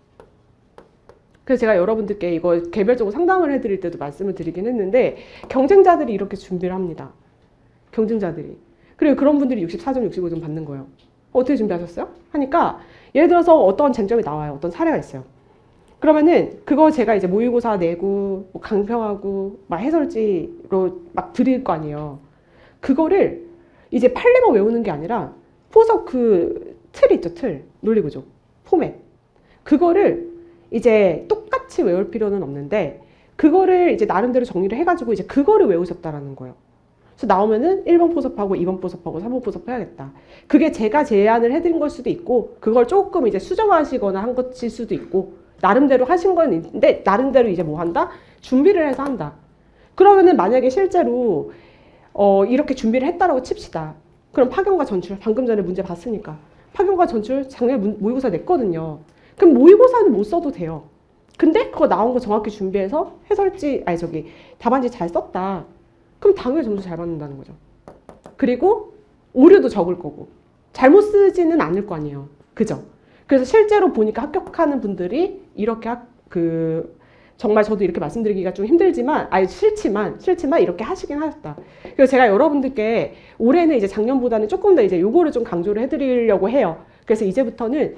그래서 제가 여러분들께 이거 개별적으로 상담을 해드릴 때도 말씀을 드리긴 했는데 경쟁자들이 이렇게 준비를 합니다. 경쟁자들이. 그리고 그런 분들이 64점, 65점 받는 거예요. 어떻게 준비하셨어요? 하니까 예를 들어서 어떤 쟁점이 나와요. 어떤 사례가 있어요. 그러면은 그거 제가 이제 모의고사 내고 뭐 강평하고 막 해설지로 막 드릴 거 아니에요. 그거를 이제 판례만 외우는 게 아니라 포섭 그 틀 있죠, 틀. 논리구조. 포맷. 그거를 이제 똑같이 외울 필요는 없는데 그거를 이제 나름대로 정리를 해가지고 이제 그거를 외우셨다라는 거예요. 그래서 나오면은 1번 포섭하고 2번 포섭하고 3번 포섭 해야겠다. 그게 제가 제안을 해드린 걸 수도 있고 그걸 조금 이제 수정하시거나 한 것일 수도 있고 나름대로 하신 건 있는데 나름대로 이제 뭐 한다? 준비를 해서 한다. 그러면은 만약에 실제로 이렇게 준비를 했다라고 칩시다. 그럼 파견과 전출, 방금 전에 문제 봤으니까 파견과 전출 작년에 모의고사 냈거든요. 그럼 모의고사는 못 써도 돼요. 근데 그거 나온 거 정확히 준비해서 답안지 잘 썼다. 그럼 당연히 점수 잘 받는다는 거죠. 그리고 오류도 적을 거고 잘못 쓰지는 않을 거 아니에요. 그죠? 그래서 실제로 보니까 합격하는 분들이 이렇게 정말 저도 이렇게 말씀드리기가 좀 힘들지만, 싫지만 이렇게 하시긴 하셨다. 그래서 제가 여러분들께 올해는 이제 작년보다는 조금 더 이제 요거를 좀 강조를 해드리려고 해요. 그래서 이제부터는,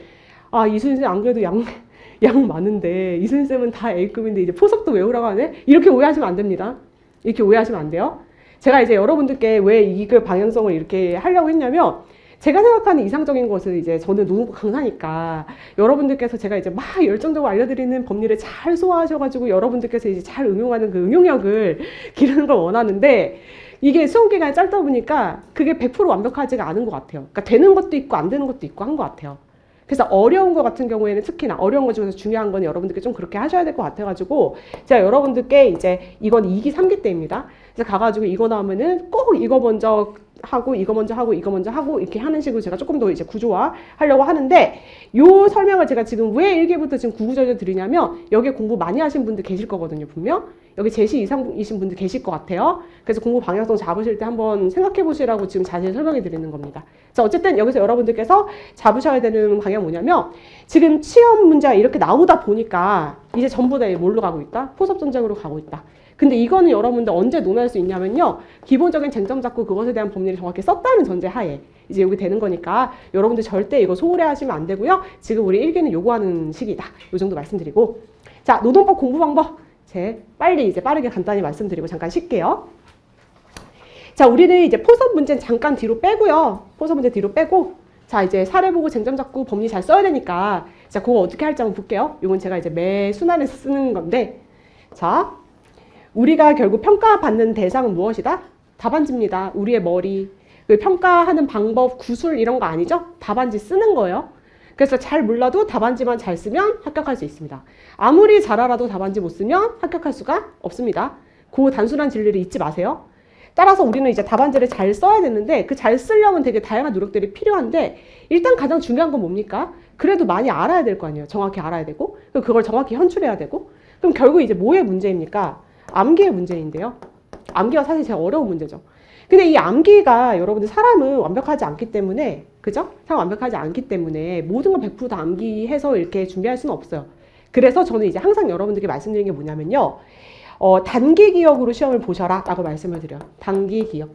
이수진 쌤 안 그래도 양 많은데, 이수진 쌤은 다 A급인데 이제 포섭도 외우라고 하네? 이렇게 오해하시면 안 됩니다. 이렇게 오해하시면 안 돼요. 제가 이제 여러분들께 왜 이글 방향성을 이렇게 하려고 했냐면, 제가 생각하는 이상적인 것은 이제 저는 노동법 강사니까 여러분들께서 제가 이제 막 열정적으로 알려드리는 법리를 잘 소화하셔가지고 여러분들께서 이제 잘 응용하는 그 응용력을 기르는 걸 원하는데 이게 수업 기간이 짧다 보니까 그게 100% 완벽하지가 않은 것 같아요. 그러니까 되는 것도 있고 안 되는 것도 있고 한 것 같아요. 그래서 어려운 거 같은 경우에는 특히나 어려운 것 중에서 중요한 건 여러분들께 좀 그렇게 하셔야 될 것 같아가지고 제가 여러분들께 이제 이건 2기, 3기 때입니다. 그래서 가가지고 이거 나오면은 꼭 이거 먼저 하고 이거 먼저 하고 이거 먼저 하고 이렇게 하는 식으로 제가 조금 더 이제 구조화 하려고 하는데 요 설명을 제가 지금 왜 1기부터 지금 구구절절 드리냐면 여기에 공부 많이 하신 분들 계실 거거든요. 분명 여기 제시 이상이신 분들 계실 것 같아요. 그래서 공부 방향성 잡으실 때 한번 생각해 보시라고 지금 자세히 설명해 드리는 겁니다. 자, 어쨌든 여기서 여러분들께서 잡으셔야 되는 방향 뭐냐면 지금 시험 문제가 이렇게 나오다 보니까 이제 전부 다 뭘로 가고 있다? 포섭 전쟁으로 가고 있다. 근데 이거는 여러분들 언제 논할 수 있냐면요. 기본적인 쟁점 잡고 그것에 대한 법리를 정확히 썼다는 전제 하에 이제 여기 되는 거니까 여러분들 절대 이거 소홀해 하시면 안 되고요. 지금 우리 1기는 요구하는 시기다. 요 정도 말씀드리고. 자, 노동법 공부 방법. 빨리 이제 빠르게 간단히 말씀드리고 잠깐 쉴게요. 자, 우리는 이제 포섭 문제는 잠깐 뒤로 빼고요. 포섭 문제 뒤로 빼고. 자, 이제 사례 보고 쟁점 잡고 법리 잘 써야 되니까. 자, 그거 어떻게 할지 한번 볼게요. 이건 제가 이제 매 순환에서 쓰는 건데. 자. 우리가 결국 평가받는 대상은 무엇이다? 답안지입니다. 우리의 머리. 그 평가하는 방법, 구술 이런 거 아니죠? 답안지 쓰는 거예요. 그래서 잘 몰라도 답안지만 잘 쓰면 합격할 수 있습니다. 아무리 잘 알아도 답안지 못 쓰면 합격할 수가 없습니다. 그 단순한 진리를 잊지 마세요. 따라서 우리는 이제 답안지를 잘 써야 되는데 그 잘 쓰려면 되게 다양한 노력들이 필요한데 일단 가장 중요한 건 뭡니까? 그래도 많이 알아야 될 거 아니에요. 정확히 알아야 되고 그걸 정확히 현출해야 되고 그럼 결국 이제 뭐의 문제입니까? 암기의 문제인데요. 암기가 사실 제일 어려운 문제죠. 근데 이 암기가 여러분들 사람은 완벽하지 않기 때문에 그죠? 사람 완벽하지 않기 때문에 모든 걸 100% 다 암기해서 이렇게 준비할 수는 없어요. 그래서 저는 이제 항상 여러분들께 말씀드리는 게 뭐냐면요. 단기 기억으로 시험을 보셔라 라고 말씀을 드려요. 단기 기억.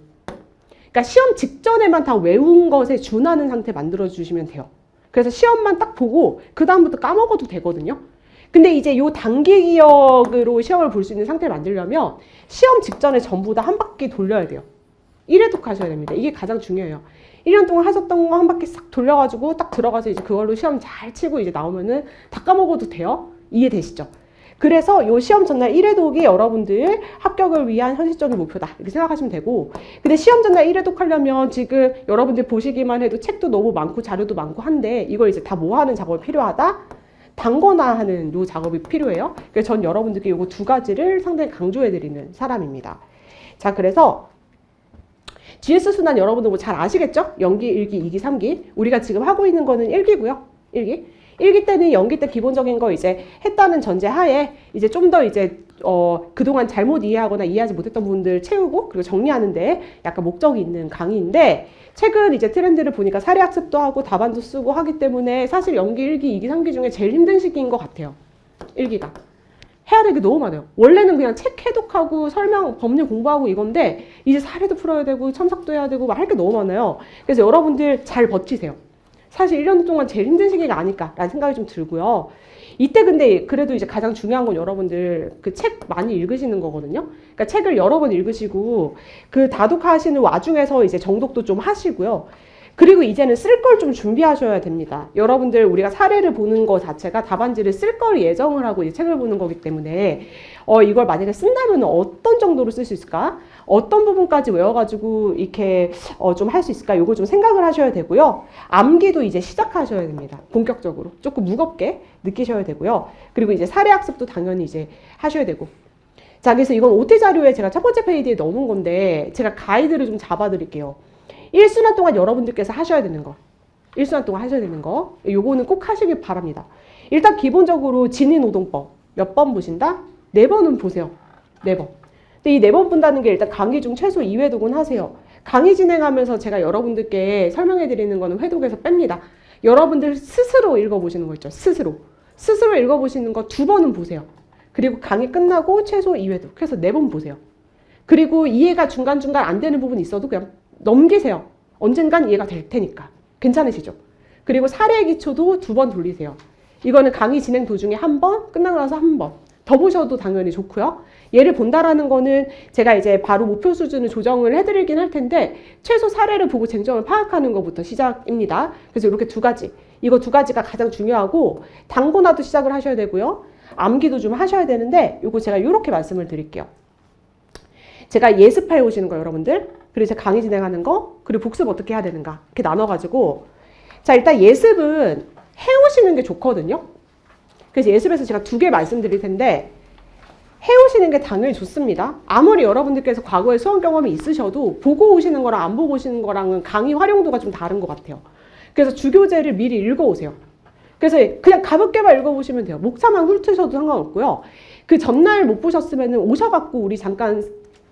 그러니까 시험 직전에만 다 외운 것에 준하는 상태 만들어 주시면 돼요. 그래서 시험만 딱 보고 그 다음부터 까먹어도 되거든요. 근데 이제 요 단기 기억으로 시험을 볼 수 있는 상태를 만들려면 시험 직전에 전부 다 한 바퀴 돌려야 돼요. 1회독 하셔야 됩니다. 이게 가장 중요해요. 1년 동안 하셨던 거 한 바퀴 싹 돌려가지고 딱 들어가서 이제 그걸로 시험 잘 치고 이제 나오면은 다 까먹어도 돼요. 이해되시죠? 그래서 요 시험 전날 1회독이 여러분들 합격을 위한 현실적인 목표다. 이렇게 생각하시면 되고. 근데 시험 전날 1회독 하려면 지금 여러분들 보시기만 해도 책도 너무 많고 자료도 많고 한데 이걸 이제 다 모아하는 작업이 필요하다? 단권화하는 요 작업이 필요해요. 그래서 전 여러분들께 요거 두 가지를 상당히 강조해드리는 사람입니다. 자, 그래서 GS 순환 여러분들 뭐 잘 아시겠죠? 0기, 1기, 2기, 3기. 우리가 지금 하고 있는 거는 1기고요. 1기. 1기 때는 연기 때 기본적인 거 이제 했다는 전제 하에 이제 좀 더 이제 그동안 잘못 이해하거나 이해하지 못했던 부분들 채우고 그리고 정리하는데 약간 목적이 있는 강의인데 최근 이제 트렌드를 보니까 사례 학습도 하고 답안도 쓰고 하기 때문에 사실 연기 1기, 2기, 3기 중에 제일 힘든 시기인 것 같아요. 1기가. 해야 될 게 너무 많아요. 원래는 그냥 책 해독하고 설명, 법률 공부하고 이건데 이제 사례도 풀어야 되고 첨삭도 해야 되고 할 게 너무 많아요. 그래서 여러분들 잘 버티세요. 사실 1년 동안 제일 힘든 시기가 아닐까라는 생각이 좀 들고요. 이때 근데 그래도 이제 가장 중요한 건 여러분들 그 책 많이 읽으시는 거거든요. 그러니까 책을 여러 번 읽으시고 그 다독하시는 와중에서 이제 정독도 좀 하시고요. 그리고 이제는 쓸 걸 좀 준비하셔야 됩니다. 여러분들 우리가 사례를 보는 거 자체가 답안지를 쓸 걸 예정을 하고 이제 책을 보는 거기 때문에 이걸 만약에 쓴다면 어떤 정도로 쓸 수 있을까? 어떤 부분까지 외워가지고 이렇게 좀 할 수 있을까? 요거 좀 생각을 하셔야 되고요. 암기도 이제 시작하셔야 됩니다. 본격적으로. 조금 무겁게 느끼셔야 되고요. 그리고 이제 사례 학습도 당연히 이제 하셔야 되고. 자, 그래서 이건 OT 자료에 제가 첫 번째 페이지에 넣어놓은 건데 제가 가이드를 좀 잡아드릴게요. 1순환 동안 여러분들께서 하셔야 되는 거. 1순환 동안 하셔야 되는 거. 요거는 꼭 하시길 바랍니다. 일단 기본적으로 진위노동법. 몇 번 보신다? 4번은 보세요. 4번. 근데 이 4번 본다는 게 일단 강의 중 최소 2회독은 하세요. 강의 진행하면서 제가 여러분들께 설명해 드리는 거는 회독에서 뺍니다. 여러분들 스스로 읽어보시는 거 있죠. 스스로 읽어보시는 거 2번은 보세요. 그리고 강의 끝나고 최소 2회독. 그래서 4번 보세요. 그리고 이해가 중간중간 안 되는 부분이 있어도 그냥 넘기세요. 언젠간 이해가 될 테니까. 괜찮으시죠? 그리고 사례 기초도 2번 돌리세요. 이거는 강의 진행 도중에 1번, 끝나고 나서 1번. 더 보셔도 당연히 좋고요. 얘를 본다라는 거는 제가 이제 바로 목표 수준을 조정을 해드리긴 할 텐데 최소 사례를 보고 쟁점을 파악하는 것부터 시작입니다. 그래서 이렇게 2가지. 이거 2가지가 가장 중요하고 단고나도 시작을 하셔야 되고요. 암기도 좀 하셔야 되는데 이거 제가 이렇게 말씀을 드릴게요. 제가 예습해 오시는 거 여러분들, 그리고 제가 강의 진행하는 거, 그리고 복습 어떻게 해야 되는가 이렇게 나눠가지고 자 일단 예습은 해오시는 게 좋거든요. 그래서 예습에서 제가 2개 말씀드릴 텐데 해오시는 게 당연히 좋습니다. 아무리 여러분들께서 과거에 수험 경험이 있으셔도 보고 오시는 거랑 안 보고 오시는 거랑은 강의 활용도가 좀 다른 것 같아요. 그래서 주교재를 미리 읽어오세요. 그래서 그냥 가볍게만 읽어보시면 돼요. 목차만 훑으셔도 상관없고요. 그 전날 못 보셨으면 오셔갖고 우리 잠깐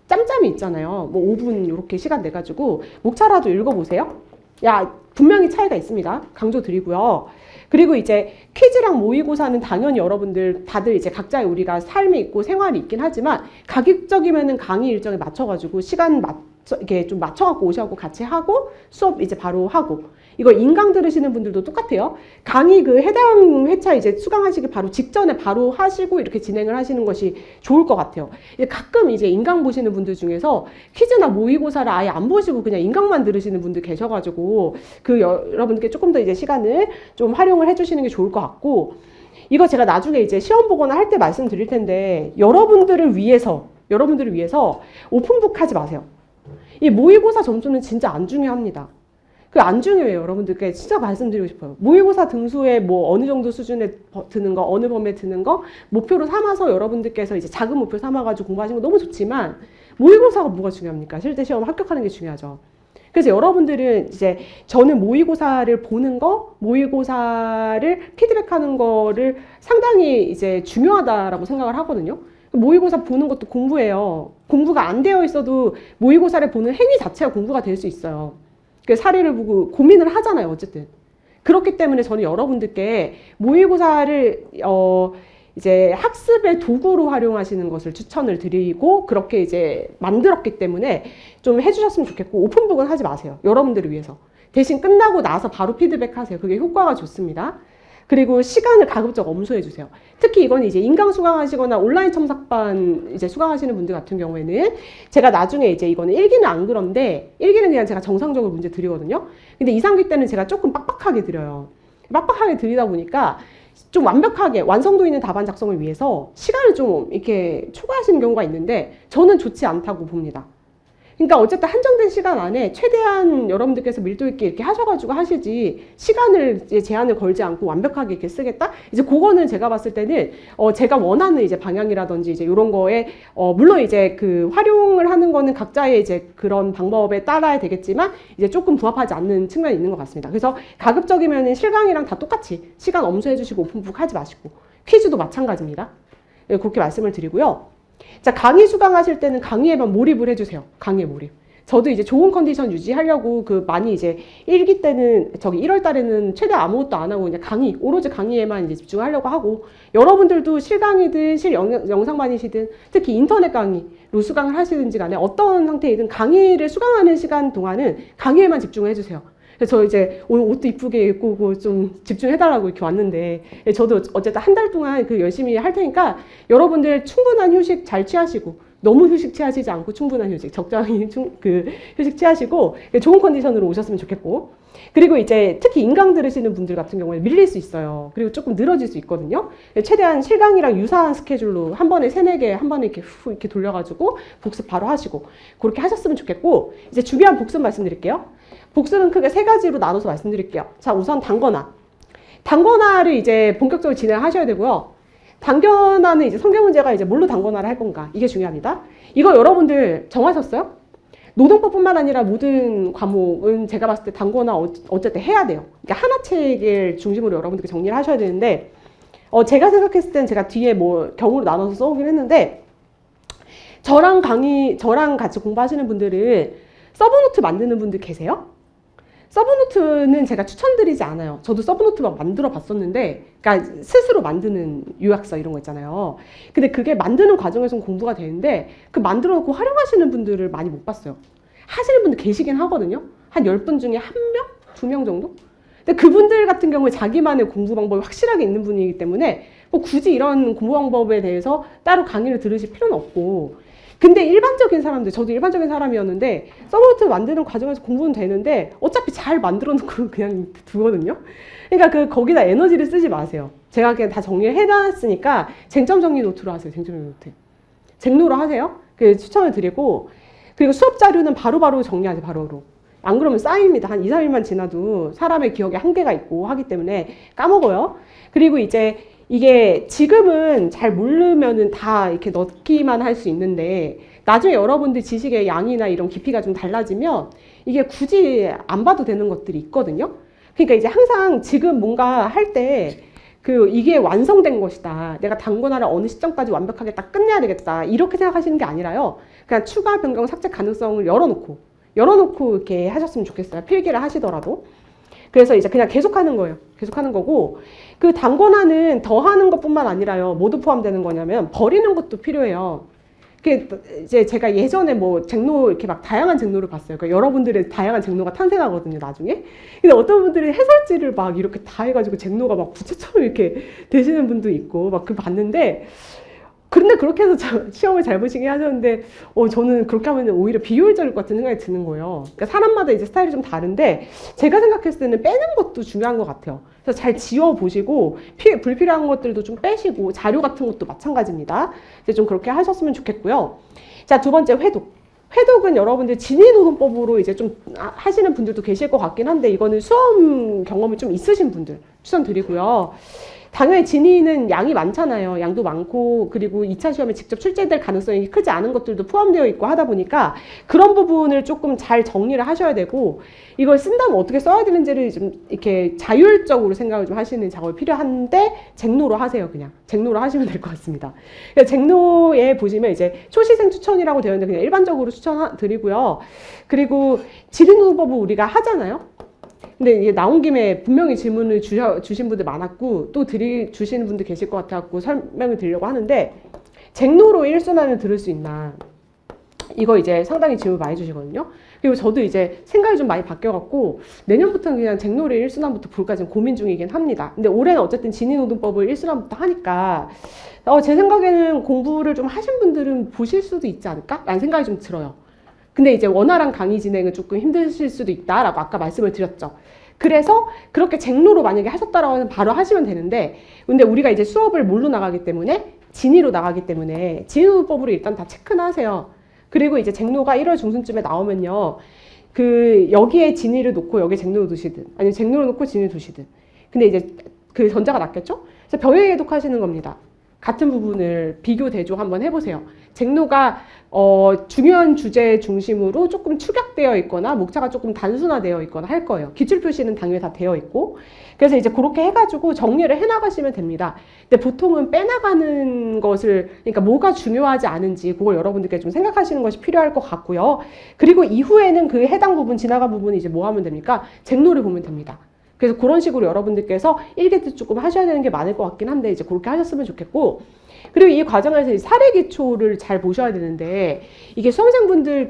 짬짬이 있잖아요. 뭐 5분 이렇게 시간 내가지고 목차라도 읽어보세요. 야, 분명히 차이가 있습니다. 강조 드리고요. 그리고 이제 퀴즈랑 모의고사는 당연히 여러분들 다들 이제 각자의 우리가 삶이 있고 생활이 있긴 하지만 가급적이면은 강의 일정에 맞춰가지고 시간 이렇게 좀 맞춰갖고 오셔갖고 같이 하고 수업 이제 바로 하고 이거 인강 들으시는 분들도 똑같아요. 강의 그 해당 회차 이제 수강하시기 바로 직전에 바로 하시고 이렇게 진행을 하시는 것이 좋을 것 같아요. 가끔 이제 인강 보시는 분들 중에서 퀴즈나 모의고사를 아예 안 보시고 그냥 인강만 들으시는 분들 계셔가지고 그 여러분께 조금 더 이제 시간을 좀 활용을 해주시는 게 좋을 것 같고 이거 제가 나중에 이제 시험 보거나 할 때 말씀드릴 텐데 여러분들을 위해서 오픈북 하지 마세요. 이 모의고사 점수는 진짜 안 중요합니다. 그 안 중요해요. 여러분들께 진짜 말씀드리고 싶어요. 모의고사 등수에 뭐 어느 정도 수준에 드는 거, 어느 범위에 드는 거 목표로 삼아서 여러분들께서 이제 작은 목표 삼아가지고 공부하시는 거 너무 좋지만 모의고사가 뭐가 중요합니까? 실제 시험 합격하는 게 중요하죠. 그래서 여러분들은 이제 저는 모의고사를 보는 거, 모의고사를 피드백하는 거를 상당히 이제 중요하다라고 생각을 하거든요. 모의고사 보는 것도 공부예요. 공부가 안 되어 있어도 모의고사를 보는 행위 자체가 공부가 될 수 있어요. 그 사례를 보고 고민을 하잖아요. 어쨌든. 그렇기 때문에 저는 여러분들께 모의고사를 이제 학습의 도구로 활용하시는 것을 추천을 드리고 그렇게 이제 만들었기 때문에 좀 해주셨으면 좋겠고 오픈북은 하지 마세요. 여러분들을 위해서. 대신 끝나고 나서 바로 피드백하세요. 그게 효과가 좋습니다. 그리고 시간을 가급적 엄수해 주세요. 특히 이건 이제 인강 수강하시거나 온라인 첨삭반 이제 수강하시는 분들 같은 경우에는 제가 나중에 이제 이거는 1기는 안 그런데 1기는 그냥 제가 정상적으로 문제 드리거든요. 근데 2, 3기 때는 제가 조금 빡빡하게 드려요. 빡빡하게 드리다 보니까 좀 완벽하게 완성도 있는 답안 작성을 위해서 시간을 좀 이렇게 초과하시는 경우가 있는데 저는 좋지 않다고 봅니다. 그러니까 어쨌든 한정된 시간 안에 최대한 여러분들께서 밀도 있게 이렇게 하셔가지고 하시지 시간을 이제 제한을 걸지 않고 완벽하게 이렇게 쓰겠다? 이제 그거는 제가 봤을 때는 제가 원하는 이제 방향이라든지 이제 이런 거에 물론 이제 그 활용을 하는 거는 각자의 이제 그런 방법에 따라야 되겠지만 이제 조금 부합하지 않는 측면이 있는 것 같습니다. 그래서 가급적이면은 실강이랑 다 똑같이 시간 엄수해 주시고 오픈북 하지 마시고 퀴즈도 마찬가지입니다. 그렇게 말씀을 드리고요. 자, 강의 수강하실 때는 강의에만 몰입을 해주세요. 강의에 몰입. 저도 이제 좋은 컨디션 유지하려고 많이 이제 1기 때는 1월 달에는 최대한 아무것도 안 하고 그냥 오로지 강의에만 이제 집중하려고 하고 여러분들도 실강이든 영상반이시든 특히 인터넷 강의로 수강을 하시든지 간에 어떤 상태이든 강의를 수강하는 시간 동안은 강의에만 집중을 해주세요. 그래서 저 이제 오늘 옷도 이쁘게 입고 좀 집중해달라고 이렇게 왔는데 저도 어쨌든 한 달 동안 열심히 할 테니까 여러분들 충분한 휴식 잘 취하시고 너무 휴식 취하시지 않고 충분한 휴식, 적당히 휴식 취하시고 좋은 컨디션으로 오셨으면 좋겠고 그리고 이제 특히 인강 들으시는 분들 같은 경우에 밀릴 수 있어요. 그리고 조금 늘어질 수 있거든요. 최대한 실강이랑 유사한 스케줄로 한 번에 3, 4개 한 번에 이렇게 돌려가지고 복습 바로 하시고 그렇게 하셨으면 좋겠고 이제 중요한 복습 말씀드릴게요. 복습은 크게 3가지로 나눠서 말씀드릴게요. 자, 우선 단권화. 단권화를 이제 본격적으로 진행하셔야 되고요. 단권화는 이제 성경문제가 이제 뭘로 단권화를 할 건가? 이게 중요합니다. 이거 여러분들 정하셨어요? 노동법뿐만 아니라 모든 과목은 제가 봤을 때 단권화 어쨌든 해야 돼요. 그러니까 하나책을 중심으로 여러분들께 정리를 하셔야 되는데 제가 생각했을 때는 제가 뒤에 뭐 경우로 나눠서 써오긴 했는데, 저랑 같이 공부하시는 분들은 서브노트 만드는 분들 계세요? 서브노트는 제가 추천드리지 않아요. 저도 서브노트 막 만들어 봤었는데, 그러니까 스스로 만드는 요약서 이런 거 있잖아요. 근데 그게 만드는 과정에서는 공부가 되는데, 그 만들어 놓고 활용하시는 분들을 많이 못 봤어요. 하시는 분들 계시긴 하거든요. 한 10분 중에 1명? 2명 정도? 근데 그분들 같은 경우에 자기만의 공부 방법이 확실하게 있는 분이기 때문에 뭐 굳이 이런 공부 방법에 대해서 따로 강의를 들으실 필요는 없고, 근데 일반적인 사람들, 저도 일반적인 사람이었는데 서브노트 만드는 과정에서 공부는 되는데 어차피 잘 만들어 놓고 그냥 두거든요. 그러니까 거기다 에너지를 쓰지 마세요. 제가 그냥 다 정리를 해놨으니까 쟁점 정리 노트로 하세요. 쟁점 정리 노트. 쟁노로 하세요. 그 추천을 드리고, 그리고 수업 자료는 바로바로 정리하세요. 바로바로. 안 그러면 쌓입니다. 한 2, 3일만 지나도 사람의 기억에 한계가 있고 하기 때문에 까먹어요. 그리고 이제 이게 지금은 잘 모르면은 다 이렇게 넣기만 할 수 있는데, 나중에 여러분들 지식의 양이나 이런 깊이가 좀 달라지면 이게 굳이 안 봐도 되는 것들이 있거든요. 그러니까 이제 항상 지금 뭔가 할 때 이게 완성된 것이다. 내가 단권화를 어느 시점까지 완벽하게 딱 끝내야 되겠다. 이렇게 생각하시는 게 아니라요. 그냥 추가 변경 삭제 가능성을 열어놓고 이렇게 하셨으면 좋겠어요. 필기를 하시더라도. 그래서 이제 그냥 계속하는 거예요. 계속하는 거고, 그 단권화는 더하는 것뿐만 아니라요. 뭐도 포함되는 거냐면 버리는 것도 필요해요. 이제 제가 예전에 뭐 쟁노 이렇게 막 다양한 쟁노를 봤어요. 그러니까 여러분들의 다양한 쟁노가 탄생하거든요, 나중에. 근데 어떤 분들이 해설지를 막 이렇게 다 해가지고 쟁노가 막 부채처럼 이렇게 되시는 분도 있고 막 봤는데, 그런데 그렇게 해서 시험을 잘 보시게 하셨는데, 저는 그렇게 하면 오히려 비효율적일 것 같은 생각이 드는 거예요. 그러니까 사람마다 이제 스타일이 좀 다른데, 제가 생각했을 때는 빼는 것도 중요한 것 같아요. 그래서 잘 지워보시고, 불필요한 것들도 좀 빼시고, 자료 같은 것도 마찬가지입니다. 이제 좀 그렇게 하셨으면 좋겠고요. 자, 두 번째, 회독. 회독은 여러분들 진위노동법으로 이제 좀 하시는 분들도 계실 것 같긴 한데, 이거는 수험 경험이 좀 있으신 분들 추천드리고요. 당연히 진위는 양이 많잖아요. 양도 많고, 그리고 2차 시험에 직접 출제될 가능성이 크지 않은 것들도 포함되어 있고 하다 보니까 그런 부분을 조금 잘 정리를 하셔야 되고, 이걸 쓴다면 어떻게 써야 되는지를 좀 이렇게 자율적으로 생각을 좀 하시는 작업이 필요한데, 쟁노로 하세요. 그냥 쟁노로 하시면 될 것 같습니다. 쟁노에 보시면 이제 초시생 추천이라고 되어 있는데 그냥 일반적으로 추천드리고요. 그리고 진위노동법을 우리가 하잖아요. 근데 이게 나온 김에 분명히 질문을 주신 분들 많았고, 또 주시는 분들 계실 것 같아갖고 설명을 드리려고 하는데, 쟁노로 1순환을 들을 수 있나. 이거 이제 상당히 질문 많이 주시거든요. 그리고 저도 이제 생각이 좀 많이 바뀌어갖고, 내년부터는 그냥 쟁노를 1순환부터 볼까 지금 고민 중이긴 합니다. 근데 올해는 어쨌든 진위노동법을 1순환부터 하니까, 제 생각에는 공부를 좀 하신 분들은 보실 수도 있지 않을까? 라는 생각이 좀 들어요. 근데 이제 원활한 강의 진행은 조금 힘드실 수도 있다라고 아까 말씀을 드렸죠. 그래서 그렇게 쟁노로 만약에 하셨다라고 하면 바로 하시면 되는데, 근데 우리가 이제 수업을 뭘로 나가기 때문에, 진위로 나가기 때문에 진위노법으로 일단 다 체크는 하세요. 그리고 이제 쟁노가 1월 중순쯤에 나오면요, 여기에 진위를 놓고 여기에 쟁노를 두시든, 아니면 쟁노를 놓고 진위를 두시든. 근데 이제 그 전자가 낫겠죠? 그래서 병행해독하시는 겁니다. 같은 부분을 비교 대조 한번 해보세요. 쟁노가 중요한 주제 중심으로 조금 축약되어 있거나 목차가 조금 단순화되어 있거나 할 거예요. 기출 표시는 당연히 다 되어 있고. 그래서 이제 그렇게 해가지고 정리를 해나가시면 됩니다. 근데 보통은 빼나가는 것을, 그러니까 뭐가 중요하지 않은지 그걸 여러분들께 좀 생각하시는 것이 필요할 것 같고요. 그리고 이후에는 그 해당 부분, 지나간 부분이 이제 뭐 하면 됩니까? 쟁노를 보면 됩니다. 그래서 그런 식으로 여러분들께서 일기도 조금 하셔야 되는 게 많을 것 같긴 한데, 이제 그렇게 하셨으면 좋겠고, 그리고 이 과정에서 사례 기초를 잘 보셔야 되는데, 이게 수험생분들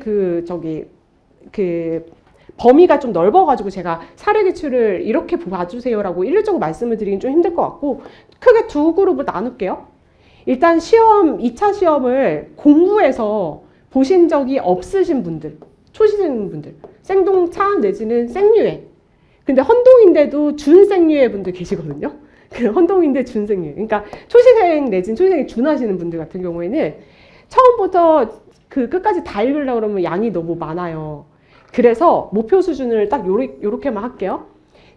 범위가 좀 넓어가지고 제가 사례 기초를 이렇게 봐주세요라고 일률적으로 말씀을 드리긴 좀 힘들 것 같고, 크게 두 그룹을 나눌게요. 일단 2차 시험을 공부해서 보신 적이 없으신 분들, 초시생분들, 생동차 내지는 생유예. 근데 헌동인데도 준생유예 분들 계시거든요. 헌동인데 준생유예. 그러니까 초시생 내지는 초시생에 준하시는 분들 같은 경우에는 처음부터 끝까지 다 읽으려고 그러면 양이 너무 많아요. 그래서 목표 수준을 딱 요렇게만 할게요.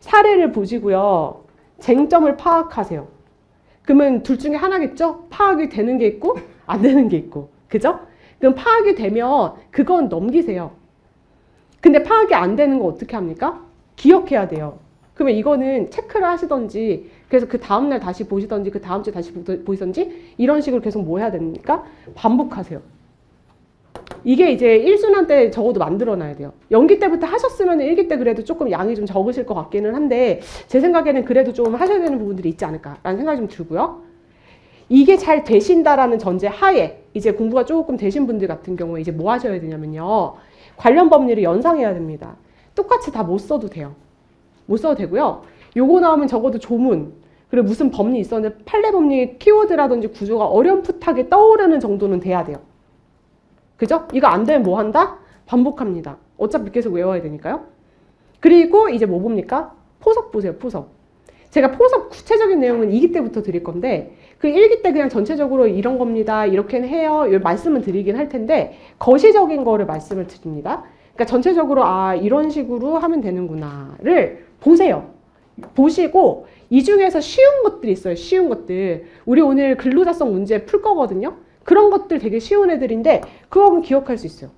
사례를 보시고요. 쟁점을 파악하세요. 그러면 둘 중에 하나겠죠? 파악이 되는 게 있고 안 되는 게 있고. 그죠? 그럼 파악이 되면 그건 넘기세요. 근데 파악이 안 되는 거 어떻게 합니까? 기억해야 돼요. 그러면 이거는 체크를 하시던지 그래서 그 다음날 다시 보시던지 그 다음 주에 다시 보시던지 이런 식으로 계속 뭐 해야 됩니까? 반복하세요. 이게 이제 1순환 때 적어도 만들어놔야 돼요. 연기 때부터 하셨으면 1기 때 그래도 조금 양이 좀 적으실 것 같기는 한데 제 생각에는 그래도 좀 하셔야 되는 부분들이 있지 않을까라는 생각이 좀 들고요. 이게 잘 되신다라는 전제 하에 이제 공부가 조금 되신 분들 같은 경우에 이제 뭐 하셔야 되냐면요. 관련 법리를 연상해야 됩니다. 똑같이 다 못 써도 돼요. 못 써도 되고요. 요거 나오면 적어도 조문, 그리고 무슨 법리 있었는데 판례 법리 키워드라든지 구조가 어렴풋하게 떠오르는 정도는 돼야 돼요. 그죠? 이거 안 되면 뭐 한다? 반복합니다. 어차피 계속 외워야 되니까요. 그리고 이제 뭐 봅니까? 포석 보세요, 포석. 제가 포석 구체적인 내용은 2기 때부터 드릴 건데 그 1기 때 그냥 전체적으로 이런 겁니다. 이렇게 해요. 말씀을 드리긴 할 텐데 거시적인 거를 말씀을 드립니다. 그러니까 전체적으로 아 이런 식으로 하면 되는구나를 보세요. 보시고 이 중에서 쉬운 것들이 있어요. 쉬운 것들. 우리 오늘 근로자성 문제 풀 거거든요. 그런 것들 되게 쉬운 애들인데 그거 기억할 수 있어요.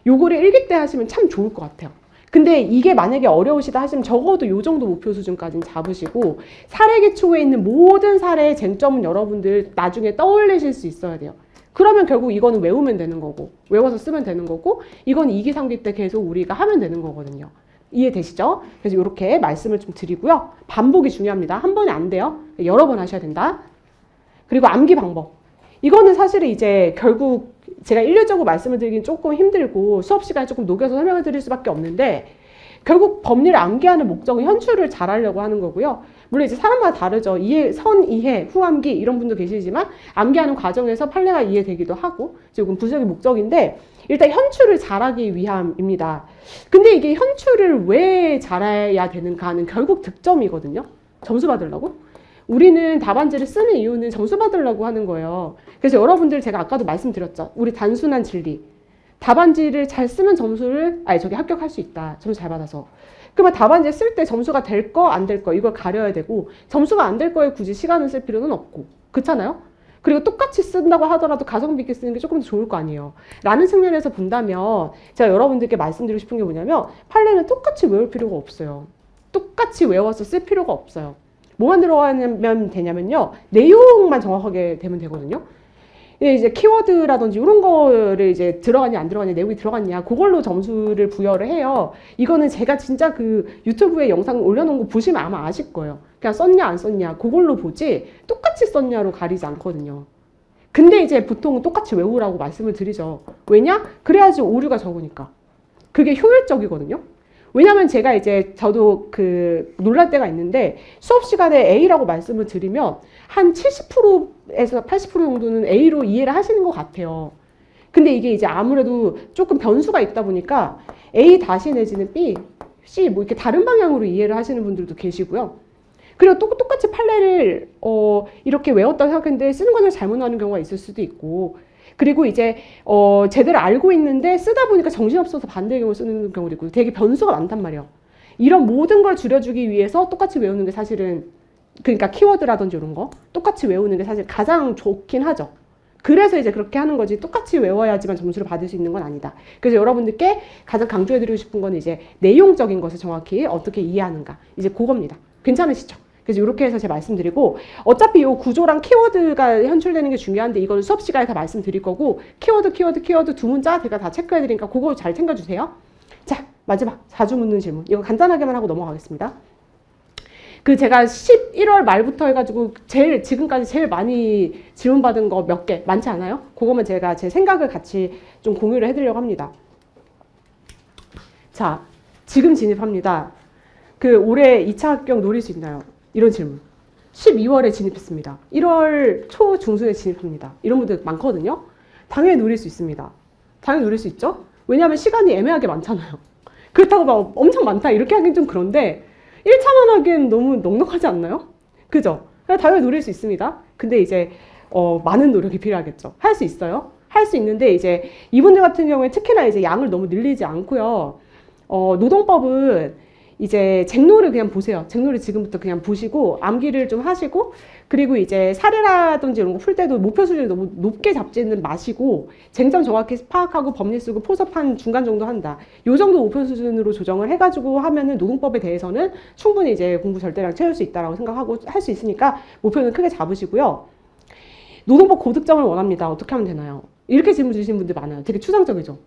요거를 1기 때 하시면 참 좋을 것 같아요. 근데 이게 만약에 어려우시다 하시면 적어도 요 정도 목표 수준까지는 잡으시고 사례 기초에 있는 모든 사례의 쟁점은 여러분들 나중에 떠올리실 수 있어야 돼요. 그러면 결국 이거는 외우면 되는 거고 외워서 쓰면 되는 거고 이건 2기, 3기 때 계속 우리가 하면 되는 거거든요. 이해되시죠? 그래서 이렇게 말씀을 좀 드리고요. 반복이 중요합니다. 한 번에 안 돼요. 여러 번 하셔야 된다. 그리고 암기 방법. 이거는 사실 이제 결국 제가 일률적으로 말씀을 드리긴 조금 힘들고 수업 시간에 조금 녹여서 설명을 드릴 수밖에 없는데 결국 법리를 암기하는 목적은 현출을 잘하려고 하는 거고요. 물론 이제 사람마다 다르죠. 선 이해, 후암기 이런 분도 계시지만 암기하는 과정에서 판례가 이해되기도 하고 지금 부수적인 목적인데 일단 현출을 잘하기 위함입니다. 근데 이게 현출을 왜 잘해야 되는가는 결국 득점이거든요. 점수 받으려고. 우리는 답안지를 쓰는 이유는 점수 받으려고 하는 거예요. 그래서 여러분들 제가 아까도 말씀드렸죠. 우리 단순한 진리. 답안지를 잘 쓰면 합격할 수 있다. 점수 잘 받아서. 그러면 답안지 쓸 때 점수가 될 거, 안 될 거 이걸 가려야 되고 점수가 안 될 거에 굳이 시간을 쓸 필요는 없고. 그렇잖아요? 그리고 똑같이 쓴다고 하더라도 가성비 있게 쓰는 게 조금 더 좋을 거 아니에요. 라는 측면에서 본다면 제가 여러분들께 말씀드리고 싶은 게 뭐냐면 판례는 똑같이 외울 필요가 없어요. 똑같이 외워서 쓸 필요가 없어요. 뭐만 들어가면 되냐면요. 내용만 정확하게 되면 되거든요. 이제 키워드라든지 이런 거를 이제 들어갔냐 안 들어갔냐 내용이 들어갔냐 그걸로 점수를 부여를 해요. 이거는 제가 진짜 그 유튜브에 영상 올려놓은 거 보시면 아마 아실 거예요. 그냥 썼냐 안 썼냐 그걸로 보지 똑같이 썼냐로 가리지 않거든요. 근데 이제 보통은 똑같이 외우라고 말씀을 드리죠. 왜냐? 그래야지 오류가 적으니까. 그게 효율적이거든요. 왜냐면 제가 이제 저도 놀랄 때가 있는데 수업 시간에 A라고 말씀을 드리면 한 70%에서 80% 정도는 A로 이해를 하시는 것 같아요. 근데 이게 이제 아무래도 조금 변수가 있다 보니까 A 다시 내지는 B, C 뭐 이렇게 다른 방향으로 이해를 하시는 분들도 계시고요. 그리고 똑같이 판례를 이렇게 외웠다고 생각했는데 쓰는 거는 잘못 나오는 경우가 있을 수도 있고 그리고 이제 제대로 알고 있는데 쓰다 보니까 정신없어서 반대의 경우 쓰는 경우도 있고 되게 변수가 많단 말이에요. 이런 모든 걸 줄여주기 위해서 똑같이 외우는 게 사실은 그러니까 키워드라든지 이런 거 똑같이 외우는 게 사실 가장 좋긴 하죠. 그래서 이제 그렇게 하는 거지 똑같이 외워야지만 점수를 받을 수 있는 건 아니다. 그래서 여러분들께 가장 강조해드리고 싶은 건 이제 내용적인 것을 정확히 어떻게 이해하는가 이제 그겁니다. 괜찮으시죠? 그래서 이렇게 해서 제가 말씀드리고 어차피 이 구조랑 키워드가 현출되는 게 중요한데 이건 수업 시간에 다 말씀드릴 거고 키워드 두 문자 제가 다 체크해드리니까 그거 잘 챙겨주세요. 자 마지막 자주 묻는 질문 이거 간단하게만 하고 넘어가겠습니다. 제가 11월 말부터 해가지고 지금까지 제일 많이 질문받은 거 몇 개 많지 않아요? 그거만 제가 제 생각을 같이 좀 공유를 해드리려고 합니다. 자 지금 진입합니다. 올해 2차 합격 노릴 수 있나요? 이런 질문. 12월에 진입했습니다. 1월 초 중순에 진입합니다. 이런 분들 많거든요. 당연히 노릴 수 있습니다. 당연히 노릴 수 있죠. 왜냐하면 시간이 애매하게 많잖아요. 그렇다고 막 엄청 많다 이렇게 하긴 좀 그런데 1차만 하기엔 너무 넉넉하지 않나요? 그죠? 당연히 노릴 수 있습니다. 근데 이제 많은 노력이 필요하겠죠. 할 수 있어요. 할 수 있는데 이제 이분들 같은 경우에 특히나 이제 양을 너무 늘리지 않고요. 노동법은 이제 잭노를 그냥 보세요. 잭노를 지금부터 그냥 보시고 암기를 좀 하시고, 그리고 이제 사례라든지 이런 거 풀 때도 목표 수준을 너무 높게 잡지는 마시고 쟁점 정확히 파악하고 법리 쓰고 포섭 한 중간 정도 한다. 요 정도 목표 수준으로 조정을 해가지고 하면은 노동법에 대해서는 충분히 이제 공부 절대량 채울 수 있다라고 생각하고 할 수 있으니까 목표는 크게 잡으시고요. 노동법 고득점을 원합니다. 어떻게 하면 되나요? 이렇게 질문 주시는 분들 많아요. 되게 추상적이죠.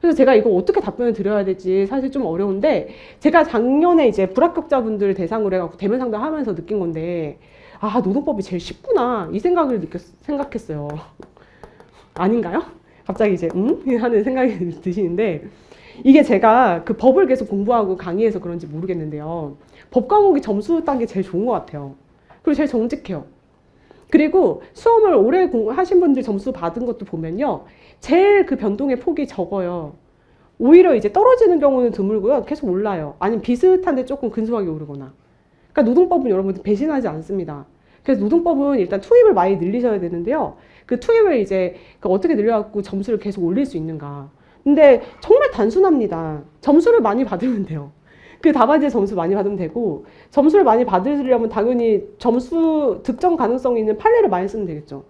그래서 제가 이거 어떻게 답변을 드려야 될지 사실 좀 어려운데, 제가 작년에 이제 불합격자분들 대상으로 해갖고 대면 상담하면서 느낀 건데, 아, 노동법이 제일 쉽구나 이 생각을 생각했어요. 아닌가요? 갑자기 이제 하는 생각이 드시는데, 이게 제가 그 법을 계속 공부하고 강의해서 그런지 모르겠는데요. 법 과목이 점수 딴 게 제일 좋은 것 같아요. 그리고 제일 정직해요. 그리고 수험을 오래 하신 분들 점수 받은 것도 보면요, 제일 그 변동의 폭이 적어요. 오히려 이제 떨어지는 경우는 드물고요, 계속 올라요. 아니면 비슷한데 조금 근소하게 오르거나. 그러니까 노동법은 여러분들 배신하지 않습니다. 그래서 노동법은 일단 투입을 많이 늘리셔야 되는데요, 그 투입을 이제 어떻게 늘려갖고 점수를 계속 올릴 수 있는가. 근데 정말 단순합니다. 점수를 많이 받으면 돼요. 그 답안지에 점수 많이 받으면 되고, 점수를 많이 받으려면 당연히 점수 득점 가능성 있는 판례를 많이 쓰면 되겠죠.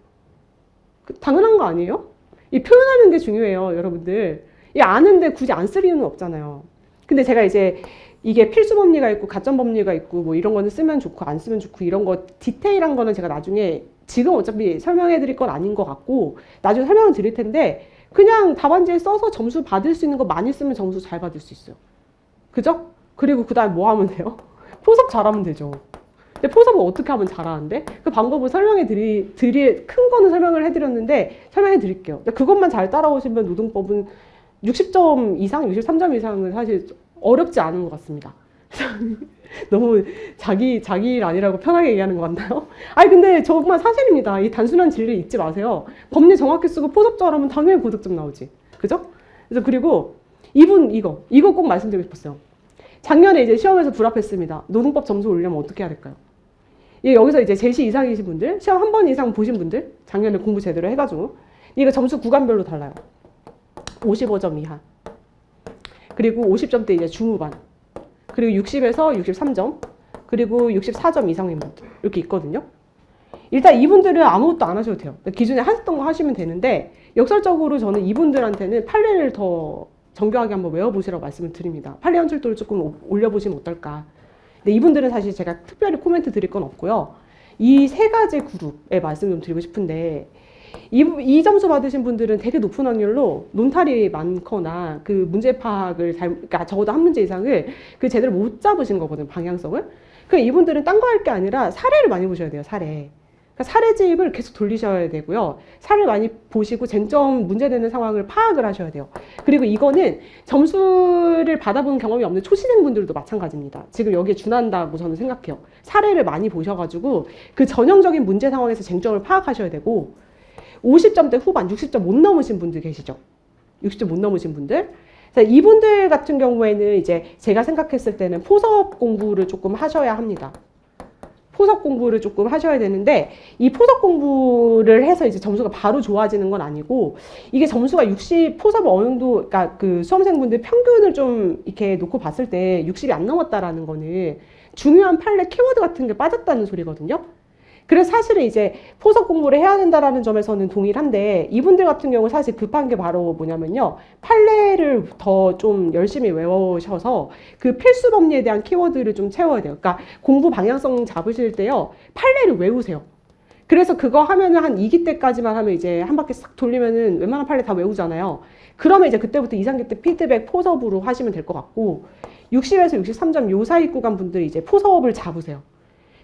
당연한 거 아니에요? 이 표현하는 게 중요해요, 여러분들. 이 아는데 굳이 안 쓸 이유는 없잖아요. 근데 제가 이제 이게 필수 법리가 있고 가점 법리가 있고 뭐 이런 거는 쓰면 좋고 안 쓰면 좋고 이런 거 디테일한 거는 제가 나중에, 지금 어차피 설명해 드릴 건 아닌 것 같고 나중에 설명을 드릴 텐데, 그냥 답안지에 써서 점수 받을 수 있는 거 많이 쓰면 점수 잘 받을 수 있어요. 그죠? 그리고 그 다음에 뭐 하면 돼요? 포섭 잘하면 되죠. 근데 포섭을 어떻게 하면 잘하는데? 그 방법을 설명해 큰 거는 설명을 해드렸는데 설명해 드릴게요. 근데 그것만 잘 따라오시면 노동법은 60점 이상, 63점 이상은 사실 어렵지 않은 것 같습니다. 너무 자기 일 아니라고 편하게 얘기하는 것 같나요? 아니 근데 정말 사실입니다. 이 단순한 진리 잊지 마세요. 법리 정확히 쓰고 포섭 잘하면 당연히 고득점 나오지. 그죠? 그래서 그리고 이거 꼭 말씀드리고 싶었어요. 작년에 이제 시험에서 불합했습니다. 노동법 점수 올리려면 어떻게 해야 될까요? 예, 여기서 이제 제시 이상이신 분들, 시험 한 번 이상 보신 분들, 작년에 공부 제대로 해가지고, 이거 점수 구간별로 달라요. 55점 이하, 그리고 50점대 이제 중후반, 그리고 60에서 63점, 그리고 64점 이상인 분들 이렇게 있거든요. 일단 이분들은 아무것도 안 하셔도 돼요. 기존에 하셨던 거 하시면 되는데, 역설적으로 저는 이분들한테는 판례를 더 정교하게 한번 외워보시라고 말씀을 드립니다. 판례 연출도를 조금 올려보시면 어떨까. 근데 이분들은 사실 제가 특별히 코멘트 드릴 건 없고요. 이 세 가지 그룹에 말씀 좀 드리고 싶은데, 이 점수 받으신 분들은 되게 높은 확률로 논탈이 많거나 그 문제 파악을 그러니까 적어도 한 문제 이상을 그 제대로 못 잡으신 거거든요, 방향성을. 그러니까 이분들은 딴 거 할 게 아니라 사례를 많이 보셔야 돼요, 사례. 그러니까 사례집을 계속 돌리셔야 되고요. 사례를 많이 보시고 쟁점 문제되는 상황을 파악을 하셔야 돼요. 그리고 이거는 점수를 받아본 경험이 없는 초시생분들도 마찬가지입니다. 지금 여기에 준한다고 저는 생각해요. 사례를 많이 보셔가지고 그 전형적인 문제 상황에서 쟁점을 파악하셔야 되고, 50점대 후반, 60점 못 넘으신 분들 계시죠? 60점 못 넘으신 분들. 이분들 같은 경우에는 이제 제가 생각했을 때는 포섭 공부를 조금 하셔야 합니다. 포섭 공부를 조금 하셔야 되는데, 이 포섭 공부를 해서 이제 점수가 바로 좋아지는 건 아니고, 이게 점수가 60, 포섭을 어느 정도, 그러니까 그 수험생분들 평균을 좀 이렇게 놓고 봤을 때 60이 안 넘었다라는 거는 중요한 판례 키워드 같은 게 빠졌다는 소리거든요. 그래서 사실은 이제 포섭 공부를 해야 된다라는 점에서는 동일한데, 이분들 같은 경우 사실 급한 게 바로 뭐냐면요, 판례를 더 좀 열심히 외우셔서 그 필수 법리에 대한 키워드를 좀 채워야 돼요. 그러니까 공부 방향성 잡으실 때요, 판례를 외우세요. 그래서 그거 하면은 한 2기 때까지만 하면 이제 한 바퀴 싹 돌리면은 웬만한 판례 다 외우잖아요. 그러면 이제 그때부터 2, 3기 때 피드백 포섭으로 하시면 될 것 같고, 60에서 63점 요 사이 구간 분들이 이제 포섭을 잡으세요.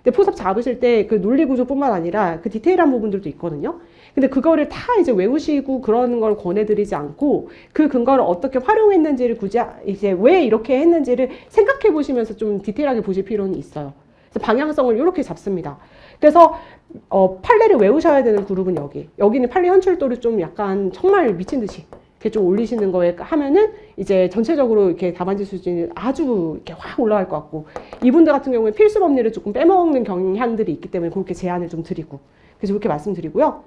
근데 포섭 잡으실 때 그 논리 구조뿐만 아니라 그 디테일한 부분들도 있거든요. 근데 그거를 다 이제 외우시고 그러는 걸 권해드리지 않고, 그 근거를 어떻게 활용했는지를 굳이 이제 왜 이렇게 했는지를 생각해 보시면서 좀 디테일하게 보실 필요는 있어요. 그래서 방향성을 이렇게 잡습니다. 그래서 판례를 외우셔야 되는 그룹은 여기는 판례 현출도를 좀 약간 정말 미친 듯이 이렇게 좀 올리시는 거에 하면은 이제 전체적으로 이렇게 답안지 수준이 아주 이렇게 확 올라갈 것 같고, 이분들 같은 경우에 필수 법리를 조금 빼먹는 경향들이 있기 때문에 그렇게 제안을 좀 드리고, 그래서 그렇게 말씀드리고요.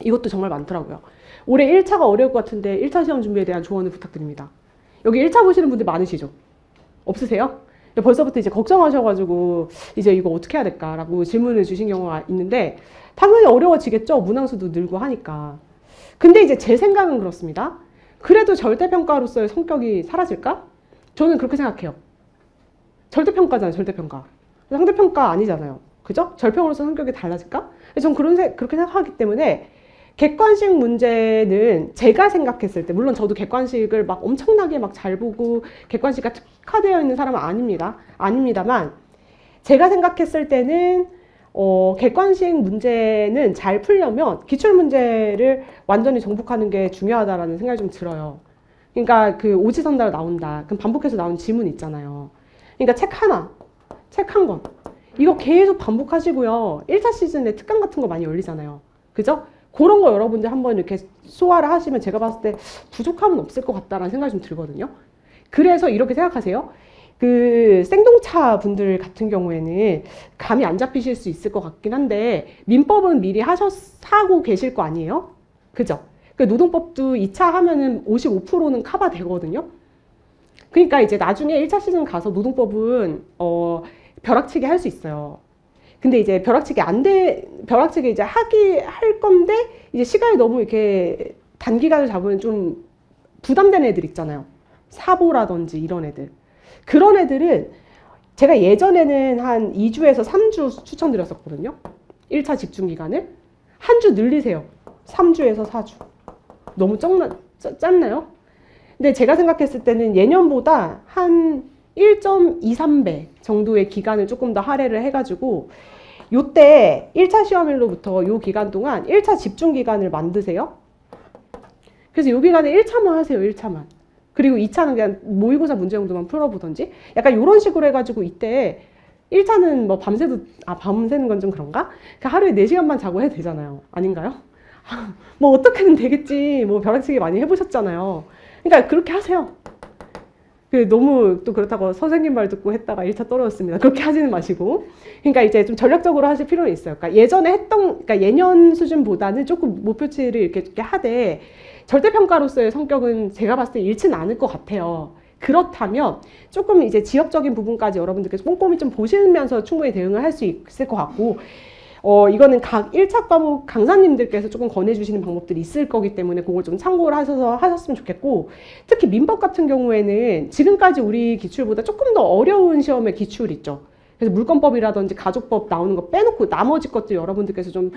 이것도 정말 많더라고요. 올해 1차가 어려울 것 같은데 1차 시험 준비에 대한 조언을 부탁드립니다. 여기 1차 보시는 분들 많으시죠? 없으세요? 벌써부터 이제 걱정하셔가지고 이제 이거 어떻게 해야 될까라고 질문을 주신 경우가 있는데 당연히 어려워지겠죠. 문항수도 늘고 하니까. 근데 이제 제 생각은 그렇습니다. 그래도 절대평가로서의 성격이 사라질까? 저는 그렇게 생각해요. 절대평가잖아요, 절대평가. 상대평가 아니잖아요. 그죠? 절평으로서 성격이 달라질까? 저는 그렇게 생각하기 때문에 객관식 문제는 제가 생각했을 때, 물론 저도 객관식을 막 엄청나게 막 잘 보고 객관식과 특화되어 있는 사람은 아닙니다만, 제가 생각했을 때는, 객관식 문제는 잘 풀려면 기출문제를 완전히 정복하는 게 중요하다라는 생각이 좀 들어요. 그러니까 그 오지선다로 나온다. 그럼 반복해서 나온 지문 있잖아요. 그러니까 책 한 권. 이거 계속 반복하시고요. 1차 시즌에 특강 같은 거 많이 열리잖아요. 그죠? 그런 거 여러분들 한번 이렇게 소화를 하시면 제가 봤을 때 부족함은 없을 것 같다라는 생각이 좀 들거든요. 그래서 이렇게 생각하세요. 그 생동차 분들 같은 경우에는 감이 안 잡히실 수 있을 것 같긴 한데 민법은 미리 하고 계실 거 아니에요? 그죠? 그 노동법도 2차 하면은 55%는 커버 되거든요. 그러니까 이제 나중에 1차 시즌 가서 노동법은 벼락치기 할 수 있어요. 근데 이제 벼락치기 이제 할 건데, 이제 시간이 너무 이렇게 단기간을 잡으면 좀 부담되는 애들 있잖아요. 사보라든지 이런 애들. 그런 애들은 제가 예전에는 한 2주에서 3주 추천드렸었거든요. 1차 집중 기간을. 한 주 늘리세요. 3주에서 4주. 너무 짧나요? 근데 제가 생각했을 때는 예년보다 한 1.23배 정도의 기간을 조금 더 할애를 해가지고 요때 1차 시험일로부터 요 기간 동안 1차 집중 기간을 만드세요. 그래서 요 기간에 1차만 하세요. 1차만. 그리고 2차는 그냥 모의고사 문제 정도만 풀어보던지 약간 요런 식으로 해가지고 이때 1차는 뭐 밤새는 건 좀 그런가? 하루에 4시간만 자고 해도 되잖아요. 아닌가요? 뭐 어떻게든 되겠지. 뭐 벼락치기 많이 해보셨잖아요. 그러니까 그렇게 하세요. 너무 또 그렇다고 선생님 말 듣고 했다가 1차 떨어졌습니다. 그렇게 하지는 마시고. 그러니까 이제 좀 전략적으로 하실 필요는 있어요. 그러니까 예전에 그러니까 예년 수준보다는 조금 목표치를 이렇게 하되 절대평가로서의 성격은 제가 봤을 때 잃지는 않을 것 같아요. 그렇다면 조금 이제 지역적인 부분까지 여러분들께서 꼼꼼히 좀 보시면서 충분히 대응을 할 수 있을 것 같고, 이거는 각 1차 과목 강사님들께서 조금 권해주시는 방법들이 있을 거기 때문에 그걸 좀 참고를 하셨으면 좋겠고, 특히 민법 같은 경우에는 지금까지 우리 기출보다 조금 더 어려운 시험의 기출 있죠. 그래서 물권법이라든지 가족법 나오는 거 빼놓고 나머지 것들 여러분들께서 좀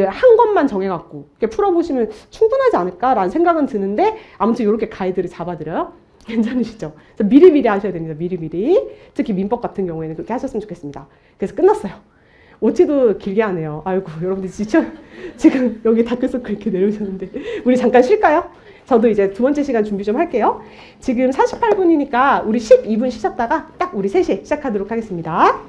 한 것만 정해갖고 이렇게 풀어보시면 충분하지 않을까라는 생각은 드는데, 아무튼 이렇게 가이드를 잡아드려요. 괜찮으시죠? 그래서 미리미리 하셔야 됩니다. 미리미리. 특히 민법 같은 경우에는 그렇게 하셨으면 좋겠습니다. 그래서 끝났어요. OT도 길게 하네요. 아이고, 여러분들 지금 여기 다크서클 이렇게 내려오셨는데 우리 잠깐 쉴까요? 저도 이제 두 번째 시간 준비 좀 할게요. 지금 48분이니까 우리 12분 쉬셨다가 딱 우리 3시에 시작하도록 하겠습니다.